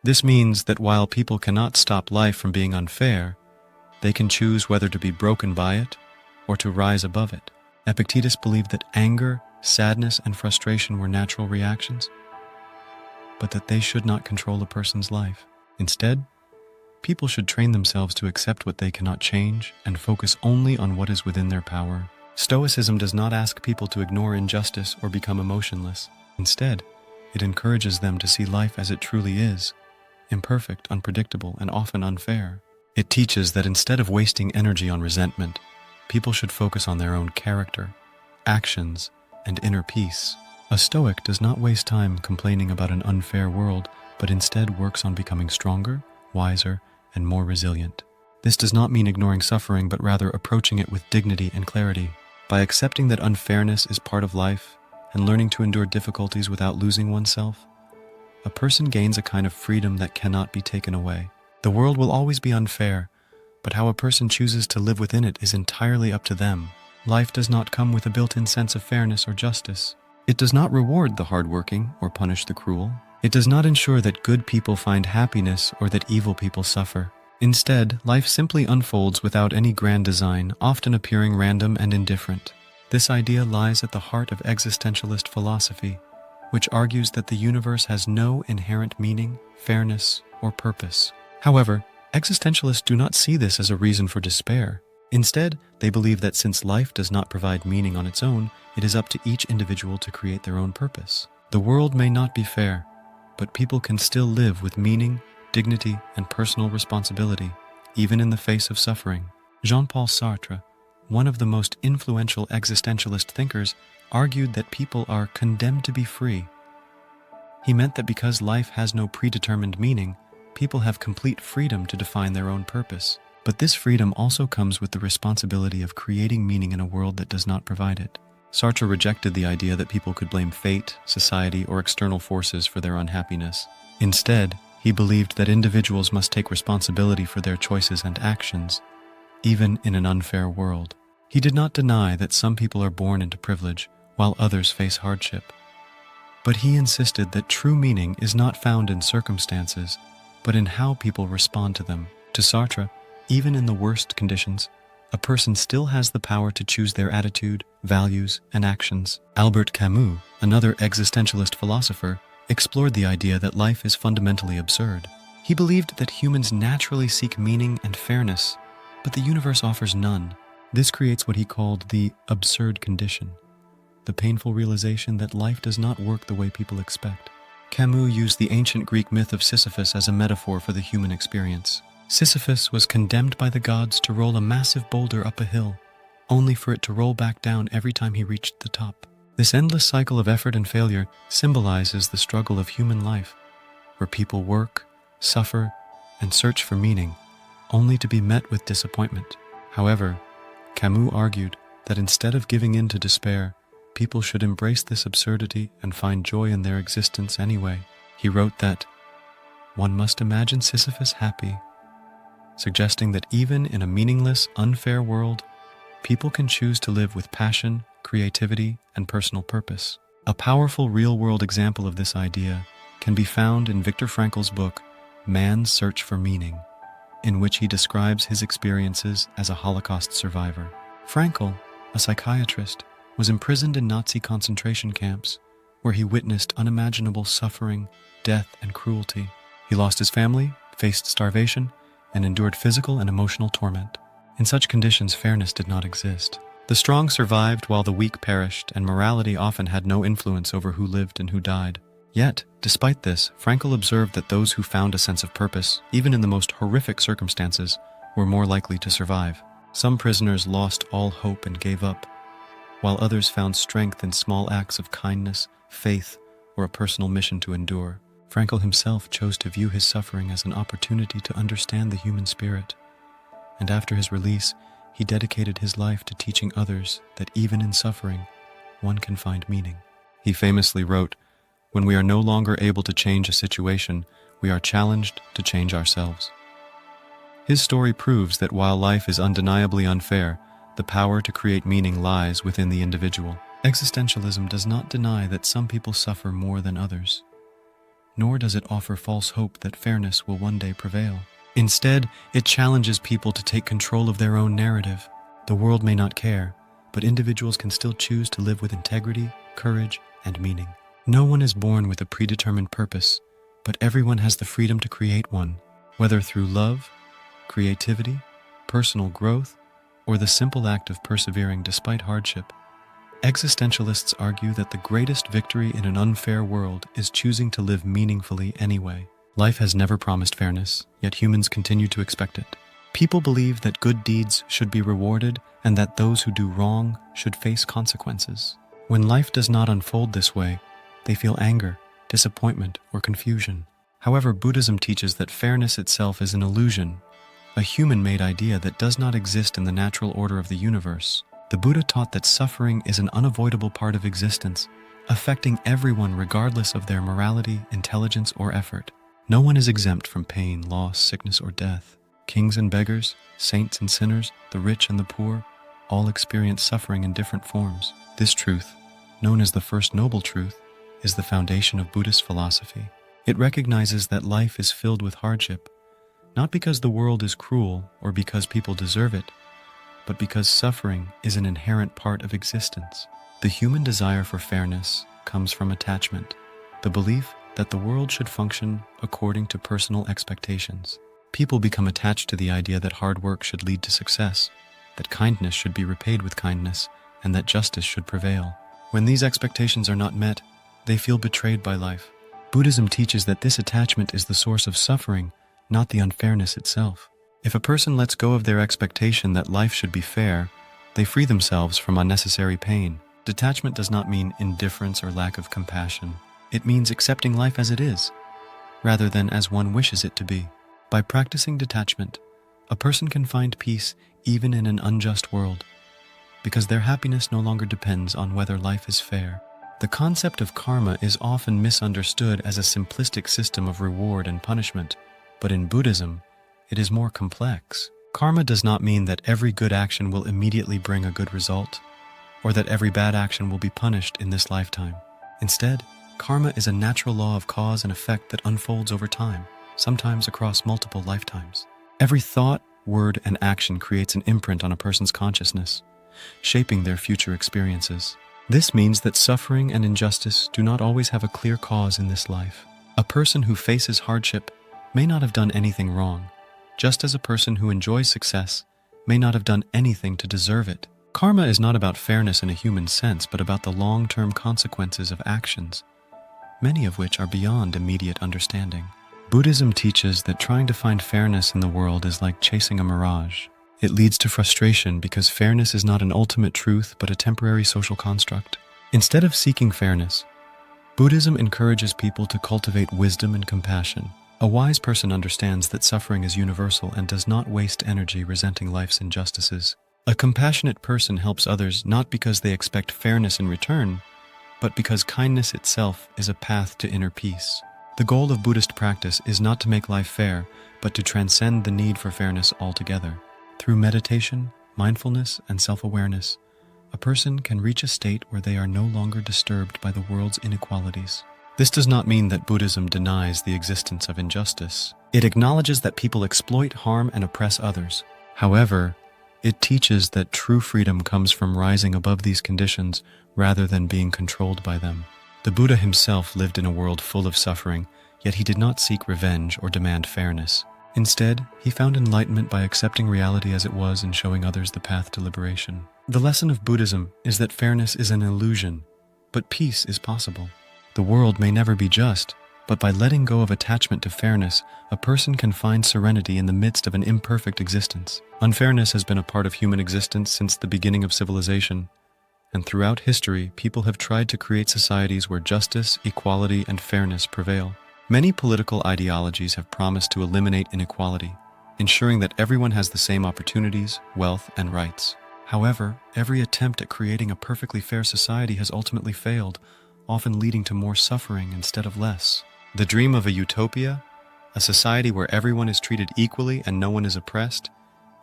This means that while people cannot stop life from being unfair, they can choose whether to be broken by it or to rise above it. Epictetus believed that anger, sadness, and frustration were natural reactions, but that they should not control a person's life. Instead, people should train themselves to accept what they cannot change and focus only on what is within their power. Stoicism does not ask people to ignore injustice or become emotionless. Instead, it encourages them to see life as it truly is, imperfect, unpredictable, and often unfair. It teaches that instead of wasting energy on resentment, people should focus on their own character, actions, and inner peace. A Stoic does not waste time complaining about an unfair world, but instead works on becoming stronger, wiser, and more resilient. This does not mean ignoring suffering, but rather approaching it with dignity and clarity. By accepting that unfairness is part of life and learning to endure difficulties without losing oneself, a person gains a kind of freedom that cannot be taken away. The world will always be unfair, but how a person chooses to live within it is entirely up to them. Life does not come with a built-in sense of fairness or justice. It does not reward the hardworking or punish the cruel. It does not ensure that good people find happiness or that evil people suffer. Instead, life simply unfolds without any grand design, often appearing random and indifferent. This idea lies at the heart of existentialist philosophy, which argues that the universe has no inherent meaning, fairness, or purpose. However, existentialists do not see this as a reason for despair. Instead, they believe that since life does not provide meaning on its own, it is up to each individual to create their own purpose. The world may not be fair, but people can still live with meaning, dignity, and personal responsibility, even in the face of suffering. Jean-Paul Sartre, one of the most influential existentialist thinkers, argued that people are condemned to be free. He meant that because life has no predetermined meaning, people have complete freedom to define their own purpose. But this freedom also comes with the responsibility of creating meaning in a world that does not provide it. Sartre rejected the idea that people could blame fate, society, or external forces for their unhappiness. Instead, he believed that individuals must take responsibility for their choices and actions, even in an unfair world. He did not deny that some people are born into privilege, while others face hardship. But he insisted that true meaning is not found in circumstances, but in how people respond to them. To Sartre, even in the worst conditions, a person still has the power to choose their attitude, values, and actions. Albert Camus, another existentialist philosopher, explored the idea that life is fundamentally absurd. He believed that humans naturally seek meaning and fairness, but the universe offers none. This creates what he called the absurd condition, the painful realization that life does not work the way people expect. Camus used the ancient Greek myth of Sisyphus as a metaphor for the human experience. Sisyphus was condemned by the gods to roll a massive boulder up a hill, only for it to roll back down every time he reached the top. This endless cycle of effort and failure symbolizes the struggle of human life, where people work, suffer, and search for meaning, only to be met with disappointment. However, Camus argued that instead of giving in to despair, people should embrace this absurdity and find joy in their existence anyway. He wrote that, "One must imagine Sisyphus happy," suggesting that even in a meaningless, unfair world, people can choose to live with passion, creativity, and personal purpose. A powerful real-world example of this idea can be found in Viktor Frankl's book, Man's Search for Meaning, in which he describes his experiences as a Holocaust survivor. Frankl, a psychiatrist, was imprisoned in Nazi concentration camps, where he witnessed unimaginable suffering, death, and cruelty. He lost his family, faced starvation, and endured physical and emotional torment. In such conditions, fairness did not exist. The strong survived while the weak perished, and morality often had no influence over who lived and who died. Yet, despite this, Frankl observed that those who found a sense of purpose, even in the most horrific circumstances, were more likely to survive. Some prisoners lost all hope and gave up, while others found strength in small acts of kindness, faith, or a personal mission to endure. Frankl himself chose to view his suffering as an opportunity to understand the human spirit, and after his release, he dedicated his life to teaching others that even in suffering, one can find meaning. He famously wrote, "When we are no longer able to change a situation, we are challenged to change ourselves." His story proves that while life is undeniably unfair, the power to create meaning lies within the individual. Existentialism does not deny that some people suffer more than others, nor does it offer false hope that fairness will one day prevail. Instead, it challenges people to take control of their own narrative. The world may not care, but individuals can still choose to live with integrity, courage, and meaning. No one is born with a predetermined purpose, but everyone has the freedom to create one, whether through love, creativity, personal growth, or the simple act of persevering despite hardship. Existentialists argue that the greatest victory in an unfair world is choosing to live meaningfully anyway. Life has never promised fairness, yet humans continue to expect it. People believe that good deeds should be rewarded and that those who do wrong should face consequences. When life does not unfold this way, they feel anger, disappointment, or confusion. However, Buddhism teaches that fairness itself is an illusion, a human-made idea that does not exist in the natural order of the universe. The Buddha taught that suffering is an unavoidable part of existence, affecting everyone regardless of their morality, intelligence, or effort. No one is exempt from pain, loss, sickness, or death. Kings and beggars, saints and sinners, the rich and the poor, all experience suffering in different forms. This truth, known as the First Noble Truth, is the foundation of Buddhist philosophy. It recognizes that life is filled with hardship, not because the world is cruel or because people deserve it, but because suffering is an inherent part of existence. The human desire for fairness comes from attachment, the belief that the world should function according to personal expectations. People become attached to the idea that hard work should lead to success, that kindness should be repaid with kindness, and that justice should prevail. When these expectations are not met, they feel betrayed by life. Buddhism teaches that this attachment is the source of suffering, not the unfairness itself. If a person lets go of their expectation that life should be fair, they free themselves from unnecessary pain. Detachment does not mean indifference or lack of compassion. It means accepting life as it is, rather than as one wishes it to be. By practicing detachment, a person can find peace even in an unjust world, because their happiness no longer depends on whether life is fair. The concept of karma is often misunderstood as a simplistic system of reward and punishment, but in Buddhism, it is more complex. Karma does not mean that every good action will immediately bring a good result, or that every bad action will be punished in this lifetime. Instead, karma is a natural law of cause and effect that unfolds over time, sometimes across multiple lifetimes. Every thought, word, and action creates an imprint on a person's consciousness, shaping their future experiences. This means that suffering and injustice do not always have a clear cause in this life. A person who faces hardship may not have done anything wrong, just as a person who enjoys success may not have done anything to deserve it. Karma is not about fairness in a human sense, but about the long-term consequences of actions, many of which are beyond immediate understanding. Buddhism teaches that trying to find fairness in the world is like chasing a mirage. It leads to frustration because fairness is not an ultimate truth but a temporary social construct. Instead of seeking fairness, Buddhism encourages people to cultivate wisdom and compassion. A wise person understands that suffering is universal and does not waste energy resenting life's injustices. A compassionate person helps others not because they expect fairness in return, but because kindness itself is a path to inner peace. The goal of Buddhist practice is not to make life fair, but to transcend the need for fairness altogether. Through meditation, mindfulness, and self-awareness, a person can reach a state where they are no longer disturbed by the world's inequalities. This does not mean that Buddhism denies the existence of injustice. It acknowledges that people exploit, harm, and oppress others. However, it teaches that true freedom comes from rising above these conditions rather than being controlled by them. The Buddha himself lived in a world full of suffering, yet he did not seek revenge or demand fairness. Instead, he found enlightenment by accepting reality as it was and showing others the path to liberation. The lesson of Buddhism is that fairness is an illusion, but peace is possible. The world may never be just, but by letting go of attachment to fairness, a person can find serenity in the midst of an imperfect existence. Unfairness has been a part of human existence since the beginning of civilization, and throughout history, people have tried to create societies where justice, equality, and fairness prevail. Many political ideologies have promised to eliminate inequality, ensuring that everyone has the same opportunities, wealth, and rights. However, every attempt at creating a perfectly fair society has ultimately failed, often leading to more suffering instead of less. The dream of a utopia, a society where everyone is treated equally and no one is oppressed,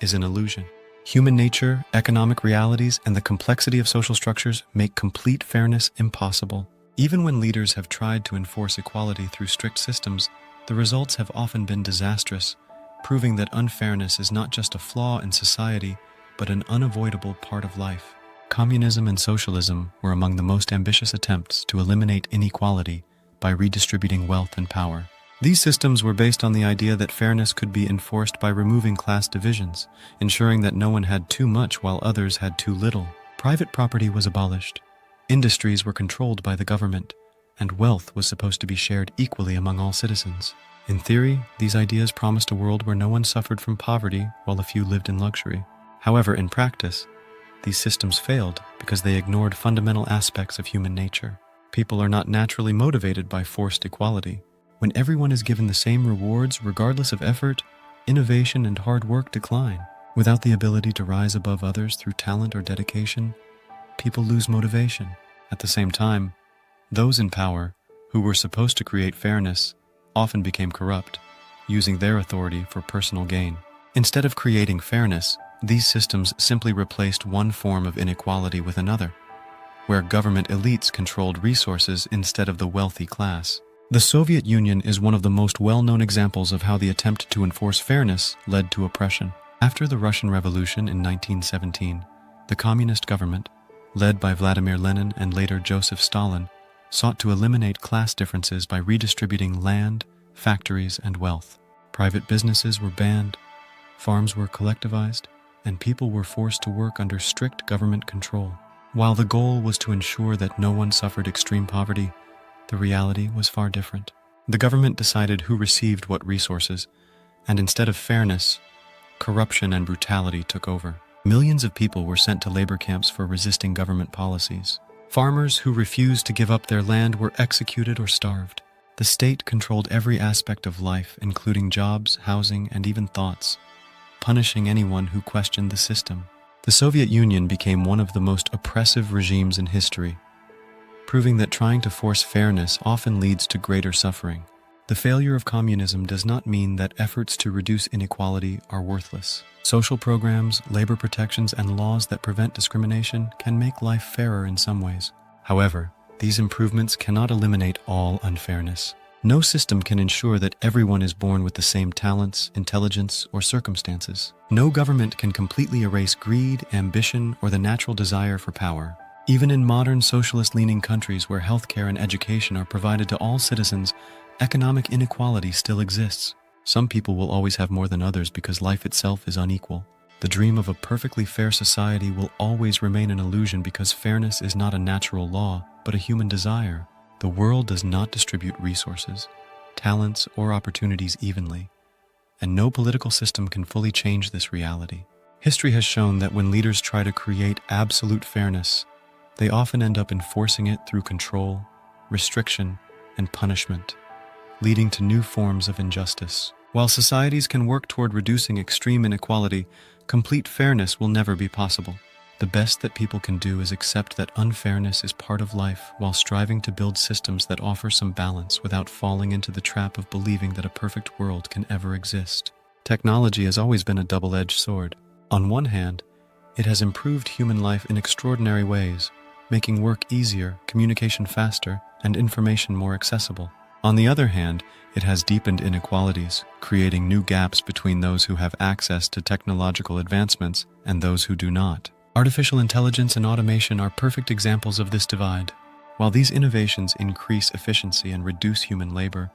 is an illusion. Human nature, economic realities, and the complexity of social structures make complete fairness impossible. Even when leaders have tried to enforce equality through strict systems, the results have often been disastrous, proving that unfairness is not just a flaw in society, but an unavoidable part of life. Communism and socialism were among the most ambitious attempts to eliminate inequality by redistributing wealth and power. These systems were based on the idea that fairness could be enforced by removing class divisions, ensuring that no one had too much while others had too little. Private property was abolished, industries were controlled by the government, and wealth was supposed to be shared equally among all citizens. In theory, these ideas promised a world where no one suffered from poverty while a few lived in luxury. However, in practice, these systems failed because they ignored fundamental aspects of human nature. People are not naturally motivated by forced equality. When everyone is given the same rewards regardless of effort, innovation and hard work decline. Without the ability to rise above others through talent or dedication, people lose motivation. At the same time, those in power, who were supposed to create fairness, often became corrupt, using their authority for personal gain. Instead of creating fairness, these systems simply replaced one form of inequality with another, where government elites controlled resources instead of the wealthy class. The Soviet Union is one of the most well-known examples of how the attempt to enforce fairness led to oppression. After the Russian Revolution in 1917, the communist government, led by Vladimir Lenin and later Joseph Stalin, sought to eliminate class differences by redistributing land, factories, and wealth. Private businesses were banned, farms were collectivized, and people were forced to work under strict government control. While the goal was to ensure that no one suffered extreme poverty, the reality was far different. The government decided who received what resources, and instead of fairness, corruption and brutality took over. Millions of people were sent to labor camps for resisting government policies. Farmers who refused to give up their land were executed or starved. The state controlled every aspect of life, including jobs, housing, and even thoughts, punishing anyone who questioned the system. The Soviet Union became one of the most oppressive regimes in history, proving that trying to force fairness often leads to greater suffering. The failure of communism does not mean that efforts to reduce inequality are worthless. Social programs, labor protections, and laws that prevent discrimination can make life fairer in some ways. However, these improvements cannot eliminate all unfairness. No system can ensure that everyone is born with the same talents, intelligence, or circumstances. No government can completely erase greed, ambition, or the natural desire for power. Even in modern socialist-leaning countries where healthcare and education are provided to all citizens, economic inequality still exists. Some people will always have more than others because life itself is unequal. The dream of a perfectly fair society will always remain an illusion because fairness is not a natural law, but a human desire. The world does not distribute resources, talents, or opportunities evenly, and no political system can fully change this reality. History has shown that when leaders try to create absolute fairness, they often end up enforcing it through control, restriction, and punishment, leading to new forms of injustice. While societies can work toward reducing extreme inequality, complete fairness will never be possible. The best that people can do is accept that unfairness is part of life while striving to build systems that offer some balance without falling into the trap of believing that a perfect world can ever exist. Technology has always been a double-edged sword. On one hand, it has improved human life in extraordinary ways, making work easier, communication faster, and information more accessible. On the other hand, it has deepened inequalities, creating new gaps between those who have access to technological advancements and those who do not. Artificial intelligence and automation are perfect examples of this divide. While these innovations increase efficiency and reduce human labor,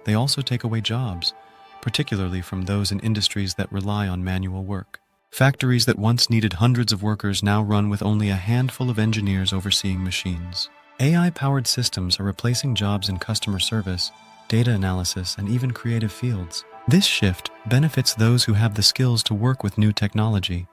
they also take away jobs, particularly from those in industries that rely on manual work. Factories that once needed hundreds of workers now run with only a handful of engineers overseeing machines. AI-powered systems are replacing jobs in customer service, data analysis, and even creative fields. This shift benefits those who have the skills to work with new technology,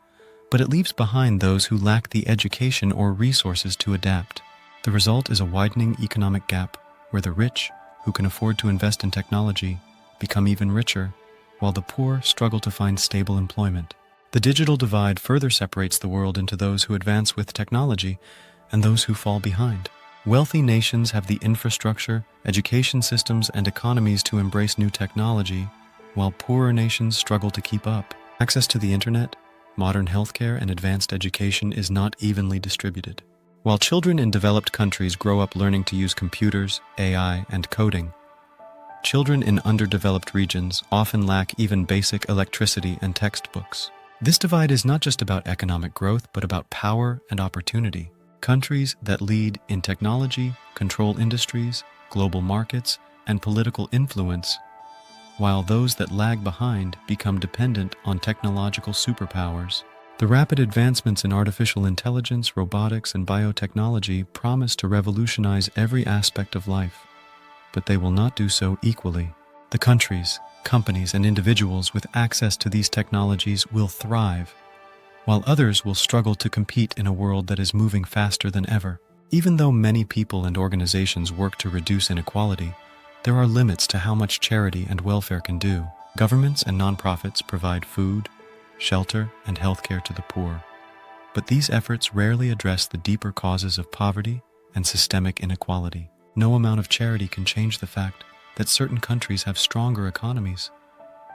but it leaves behind those who lack the education or resources to adapt. The result is a widening economic gap where the rich, who can afford to invest in technology, become even richer, while the poor struggle to find stable employment. The digital divide further separates the world into those who advance with technology and those who fall behind. Wealthy nations have the infrastructure, education systems, and economies to embrace new technology, while poorer nations struggle to keep up. Access to the internet, modern healthcare, and advanced education is not evenly distributed. While children in developed countries grow up learning to use computers, AI, and coding, children in underdeveloped regions often lack even basic electricity and textbooks. This divide is not just about economic growth, but about power and opportunity. Countries that lead in technology, control industries, global markets, and political influence, while those that lag behind become dependent on technological superpowers. The rapid advancements in artificial intelligence, robotics, and biotechnology promise to revolutionize every aspect of life, but they will not do so equally. The countries, companies, and individuals with access to these technologies will thrive, while others will struggle to compete in a world that is moving faster than ever. Even though many people and organizations work to reduce inequality, there are limits to how much charity and welfare can do. Governments and nonprofits provide food, shelter, and healthcare to the poor, but these efforts rarely address the deeper causes of poverty and systemic inequality. No amount of charity can change the fact that certain countries have stronger economies,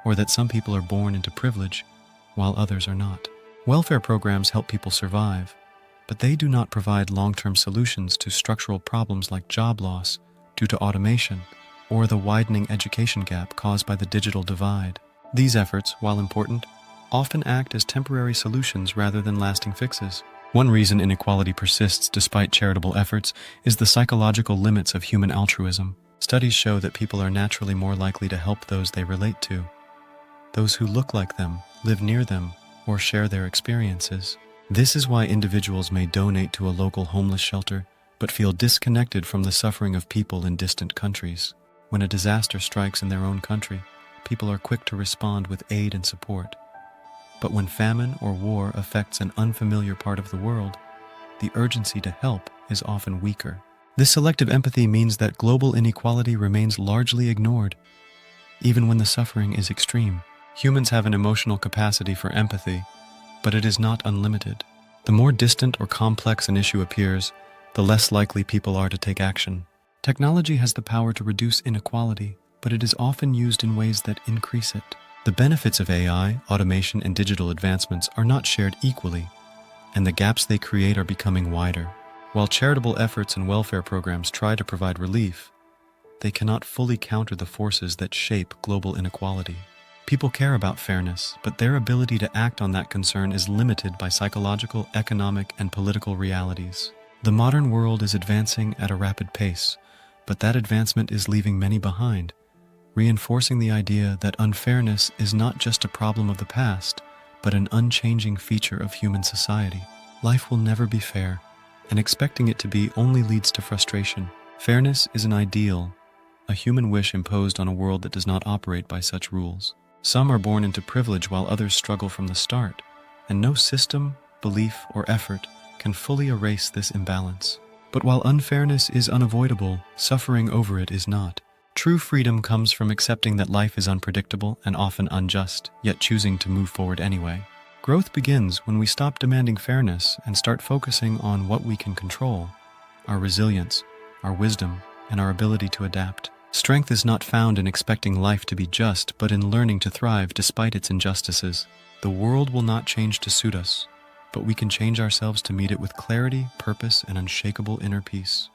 or that some people are born into privilege while others are not. Welfare programs help people survive, but they do not provide long-term solutions to structural problems like job loss due to automation or the widening education gap caused by the digital divide. These efforts, while important, often act as temporary solutions rather than lasting fixes. One reason inequality persists despite charitable efforts is the psychological limits of human altruism. Studies show that people are naturally more likely to help those they relate to, those who look like them, live near them, or share their experiences. This is why individuals may donate to a local homeless shelter, but feel disconnected from the suffering of people in distant countries. When a disaster strikes in their own country, people are quick to respond with aid and support. But when famine or war affects an unfamiliar part of the world, the urgency to help is often weaker. This selective empathy means that global inequality remains largely ignored, even when the suffering is extreme. Humans have an emotional capacity for empathy, but it is not unlimited. The more distant or complex an issue appears, the less likely people are to take action. Technology has the power to reduce inequality, but it is often used in ways that increase it. The benefits of AI, automation, and digital advancements are not shared equally, and the gaps they create are becoming wider. While charitable efforts and welfare programs try to provide relief, they cannot fully counter the forces that shape global inequality. People care about fairness, but their ability to act on that concern is limited by psychological, economic, and political realities. The modern world is advancing at a rapid pace, but that advancement is leaving many behind, reinforcing the idea that unfairness is not just a problem of the past, but an unchanging feature of human society. Life will never be fair, and expecting it to be only leads to frustration. Fairness is an ideal, a human wish imposed on a world that does not operate by such rules. Some are born into privilege while others struggle from the start, and no system, belief, or effort can fully erase this imbalance. But while unfairness is unavoidable, suffering over it is not. True freedom comes from accepting that life is unpredictable and often unjust, yet choosing to move forward anyway. Growth begins when we stop demanding fairness and start focusing on what we can control: our resilience, our wisdom, and our ability to adapt. Strength is not found in expecting life to be just, but in learning to thrive despite its injustices. The world will not change to suit us, but we can change ourselves to meet it with clarity, purpose, and unshakable inner peace.